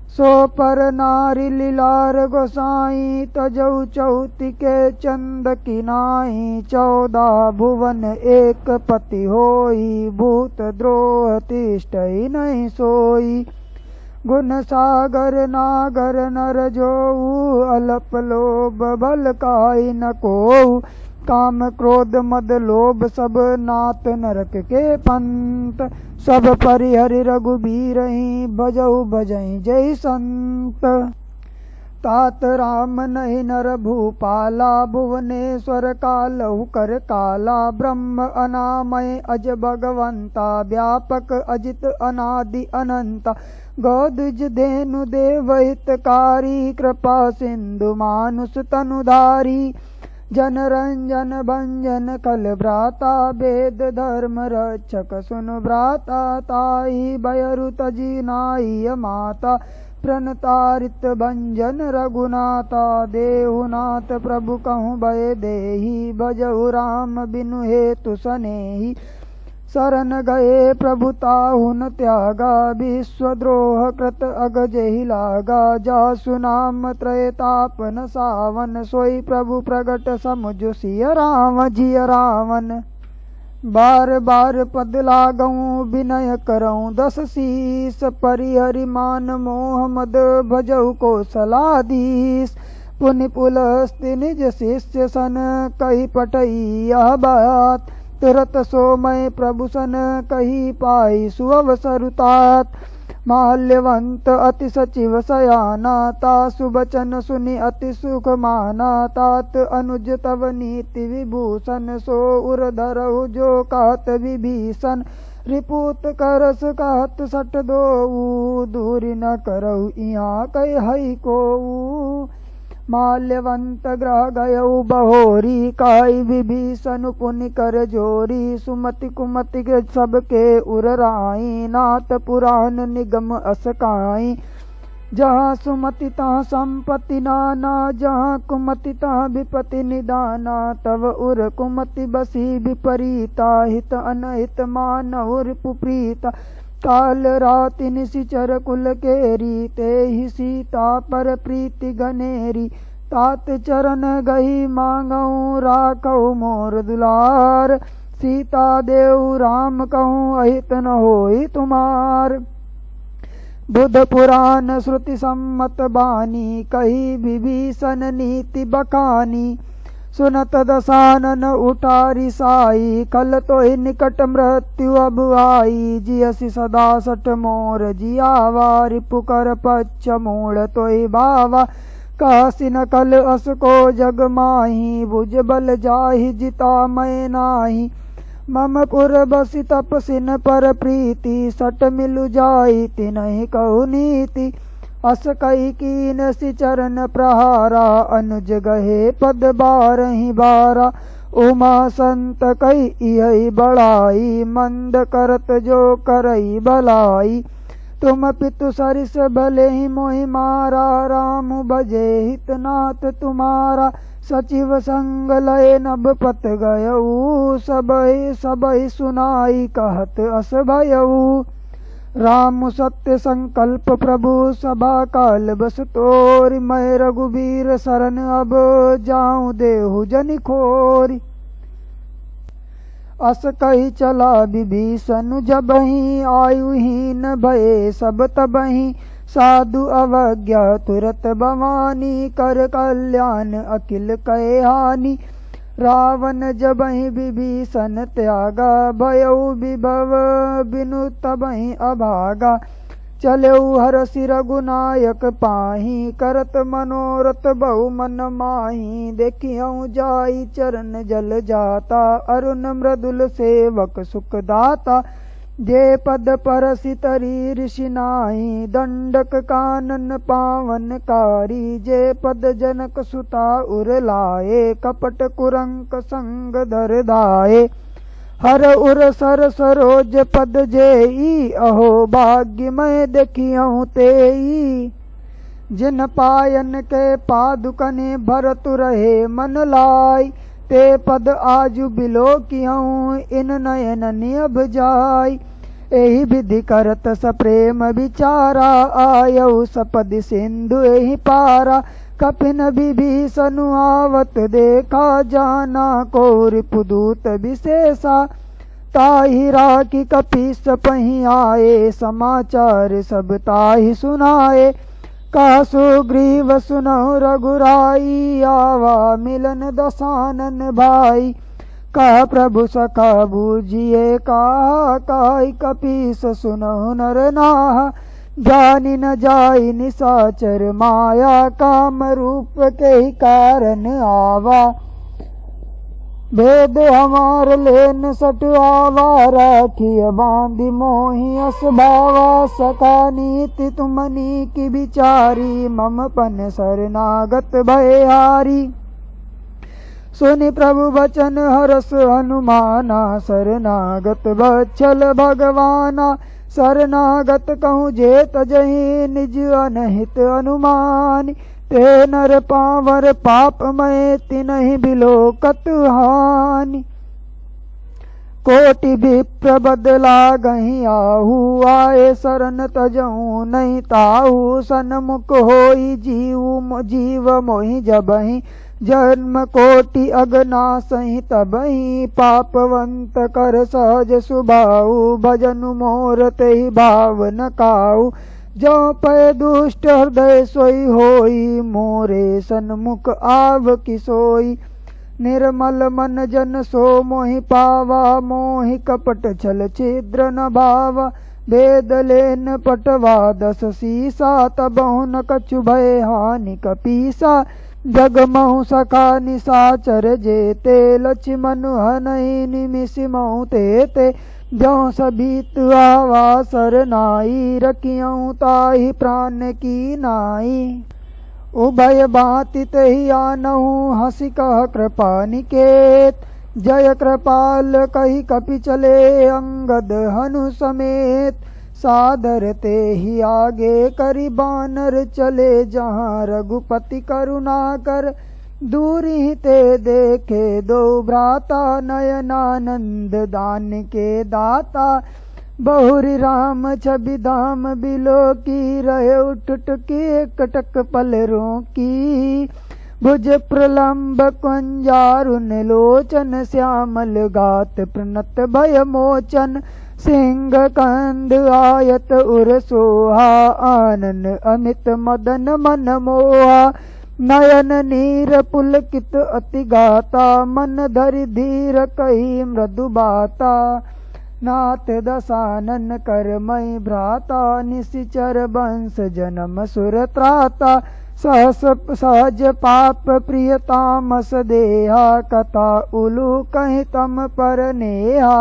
सो पर नारी लीलार गोसाई, तजऊ चौति के चंद किनाई। 14 भुवन एक पति होई, भूत द्रोह तिष्ठइ नहीं सोई। गुण सागर नागर नर जोऊ, अल्प लोभ बल काई न कोऊ। काम क्रोध मद लोभ सब नाथ नरक के पंत। सब परिहरि रघुबीरहि, भजऊ भजई जय संत। तात राम नहीं नर भूपाला, भुवनेश्वर कालहु कर काला। ब्रह्म अनामय अज भगवंता, व्यापक अजित अनादि अनंता। गौद्विज धेनु देव हितकारी, कृपा सिंधु मानुष तनुधारी। जन रंजन भंजन कल भ्राता, वेद धर्म रक्षक सुनु भ्राता। ताहि भयरु तजि नाई माता, प्रणतारित भंजन रघुनाथा। देहुनाथ प्रभु कहूँ भय देहि, भजहु राम बिनु हेतु सनेहि। शरण गए प्रभु ताहु न त्यागा, विश्वद्रोह कृत अगजेहि लागा। जासु नाम त्रय तापन सावन, सोई प्रभु प्रगट समुझ सिय राम जिय रावण। बार बार पद लागऊं विनय करऊं, 10 शीस परिहरि मान मोह मद। भजऊ कौशलाधीश पुनि पुलस्ति निज शिष्य सन, कही पटई यह बात। तुरत सो मैं प्रभु सन, कही पाई सुअवसर तात। माल्यवंत अति सचिव सयाना, तासु बचन सुनि अति सुख माना। तात अनुज तव नीति विभूषण, सो उर धरहु जो कहत विभीषण। रिपुत करस कहत सट दोऊ, दूरी न करहु इहाँ कहि कोऊ। माल्यवंत ग्रह गयऊ बहोरी, काई विभीषण पुनि कर जोरी। सुमति कुमति के सबके उर राई, नाथ पुराण निगम असकाई। जहाँ सुमति तहाँ संपत्ति नाना, जहाँ कुमति तहाँ विपति निदाना। तव उर कुमति बसी विपरीता, हित अनहित मानव रिपुप्रीता। काल राति निशिचर कुल केरी, ते ही सीता पर प्रीति गनेरी। तात चरण गही मांगऊँ राखऊ मोर दुलार। सीता देव राम कहूँ अहित न होई तुम्हार। बुध पुराण श्रुति सम्मत बानी कही विभीषण नीति बखानी। सुनत दसानन उठारी साई कल तो निकट मृत्यु अब आई। जियसि सदा सठ मोर जियावा रिपु कर पच्छ मूल तोय बावा। कासी न कल अस को जग माही भुज बल जाहि जिता मैं नाही। मम पुर बसि तपसिन पर प्रीति सट मिलु जाई तिनहि कहु नीति। अस कई कीन सि चरण प्रहारा अनुज गहे पद बारहि बारा। उमा संत कई इहि बड़ाई मंद करत जो करई भलाई। तुम पितु सरिस भले ही मोहि मारा राम भजे हितनाथ तुम्हारा। सचिव संग लय नभ पत गयऊ सबहि सबहि सुनाई कहत अस भयऊ। राम सत्य संकल्प प्रभु सभा काल बस तोरि। मैं रघुबीर शरण अब जाऊं देहु जनि खोरि। अस कही चला विभीषण जबहि आयुहीन भये सब तबहि। साधु अवज्ञा तुरत भवानी कर कल्याण अखिल कहे हानि। रावण जबहि विभीषण त्यागा भयउ विभव बिनु तबहि अभागा। चलऊ हरसि रघुनायक पाही करत मनोरथ बहु मन माही। देखियऊ जाई चरण जल जाता अरुण मृदुल सेवक सुख दाता। जे पद परसि तरी ऋषि नाहि दंडक कानन पावन कारी। जे पद जनक सुता उर लाए कपट कुरंक संग धर धाये। हर उर सर सरोज पद जेई अहो भाग्य मैं देखियऊँ तेई। जिन पायन के पादुकने भरत रहे मन लाई। ते पद आजु बिलो कियऊँ इन नयन नियब जाय। एहि विधि करत सप्रेम विचारा आयऊ सपदि सिंधु एहि पारा। कपिन विभीषण आवत देखा जाना को रिपुदूत विशेषा। ताहि राखी कपीस पहि आए समाचार सब ताहि सुनाए। कहा सुग्रीव सुनहु रघुराई आवा मिलन दसानन भाई। कहा प्रभु सखा बूझिए कहा काई कपीस सुनहु नर नाहा। जानि न जाई निशाचर माया काम रूप के ही कारण आवा। भेद हमार लेन सट आवा राखिय बांधि मोहि अस भावा। सखा नीति तुमनी की बिचारी मम पन शरणागत भयहारी। सुनि प्रभु वचन हरस हनुमाना शरणागत बच्छल भगवाना। शरणागत कहूँ जे तजहि निज अनहित अनुमानी। ते नर पावर पाप मय तिनहि बिलोकत हानि। कोटि विप्र बदला गही आहू आए शरण तजहूँ नहीं ताहू। सन्मुख होई जीव मोहि जबहि जन्म कोटि अगना सही तबहि। पापवंत कर सहज सुभाऊ भजनु मोर तेहि भाव न काऊ। जो पय दुष्ट हृदय सोई होई मोरे सन्मुख आव किसोई। निर्मल मन जन सो मोहि पावा मोहि कपट छल छिद्र न भावा। भेद लेन पटवा दस सीसा तबहु न कछु भय हानि कपीसा। जगमहु सखा निशाचर जेते लक्ष्मण हनहि निमिषि महु तेते। ज्यों सबीत आवा सरनाई रखियऊँ ताहि प्राण की नाई। उभय बाति तहि आनहु हंसी कह कृपा निकेत। जय कृपाल कही कपि चले अंगद हनु समेत। सादर ते ही आगे करि बानर चले जहाँ रघुपति करुणा कर। दूरी ते देखे दो भ्राता नयनानंद दान के दाता। बहुरी राम छवि धाम बिलो की रहे उठ की कटक पलरों की। भुज प्रलम्ब कुंजारुन लोचन श्यामल गात प्रणत भय मोचन सिंह कंद आयत उर सोहा आनन अमित मदन मन मोहा नयन नीर पुलकित अति गाता मन धरि धीर कही मृदु बाता नाथ दसानन करमय भ्राता निशिचर वंश जन्म सुर त्राता सहस सहज पाप प्रियतामस देहा कथा उलू कहीं तम पर नेहा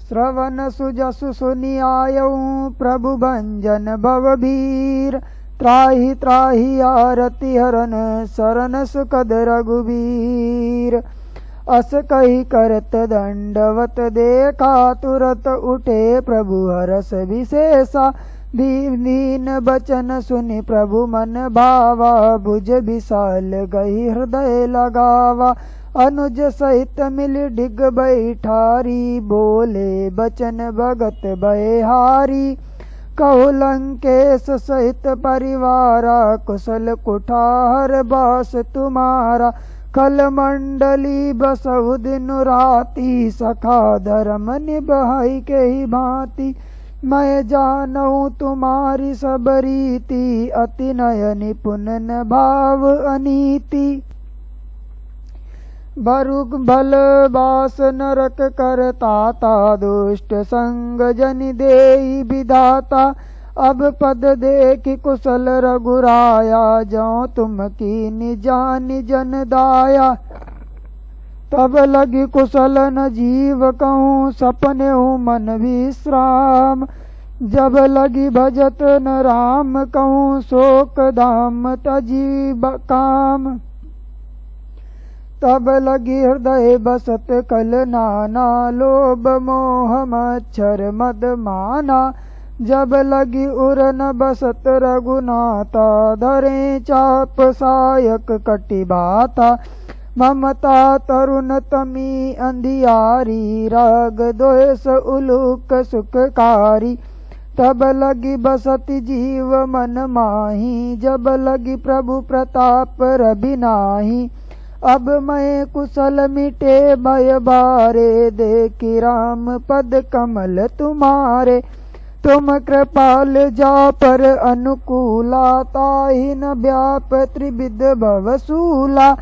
श्रवण सुजसु सुनि आयऊँ प्रभु भंजन भवभीर त्राहि त्राहि आरति हरन शरण सुखद रघुबीर अस कही करत दंडवत देखा तुरत उठे प्रभु हरस विशेषा दीन बचन सुनि प्रभु मन भावा भुज विशाल गई हृदय लगावा अनुज सहित मिल डिग बैठारी बोले बचन भगत बयहारी कहु लंकेश सहित परिवारा कुशल कुठार बास तुम्हारा कल मंडली बसहु दिन राती सखा धर्म निभाई के ही भांति मैं जानऊ तुम्हारी सब रीति अति नय निपुण न भाव अनीति बरुग भल बास नरक करताता दुष्ट संग जनि देई विधाता अब पद देखि कुशल रघुराया जो तुम की निजान जन दाया तब लगी कुशल न जीव कहूँ सपने हूँ मन विश्राम जब लगी भजत न राम कहूँ शोक धाम तजी काम तब लगी हृदय बसत कल नाना लोभ मोह मच्छर मद माना जब लगी उरन बसत रघुनाथा धरे चाप सायक कटि बाता ममता तरुण तमी अंधियारी राग द्वेष उलूक सुखकारी तब लगी बसति जीव मन माही जब लगी प्रभु प्रताप रवि नाही अब मैं कुशल मिटे भय बारे देखी राम पद कमल तुम्हारे तुम कृपाल जा पर अनुकूला ताहि न व्याप त्रिविध भवसूला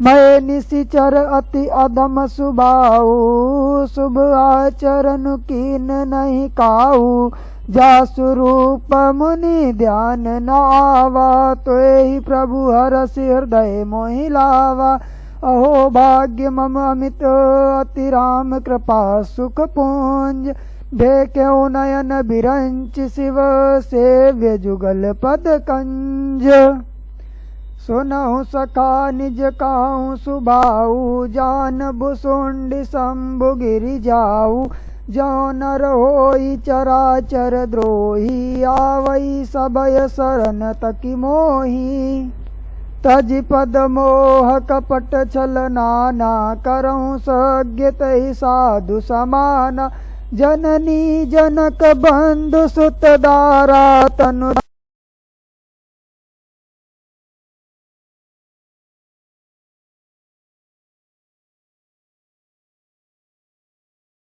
मैं निशिचर अति अधम सुबाऊ शुभ आचरण कीन नहीं काऊ जासु रूप मुनि ध्यान न आवा तो ही प्रभु हरसि हृदय मोहि लावा अहो भाग्य मम अमित अति राम कृपा सुख पुंज देख्यो नयन बिरंच शिव सेव्य जुगल पद कंज सुनहु सखा निज काहू सुबाऊ जान भुसुंड शंभु गिरि जाऊ जो नर होई चराचर द्रोही आवई सबय शरण तकी मोही तजि पद मोह कपट छल नाना करऊँ सज्ञ तहि साधु समाना जननी जनक बंधु सुत दारा तनु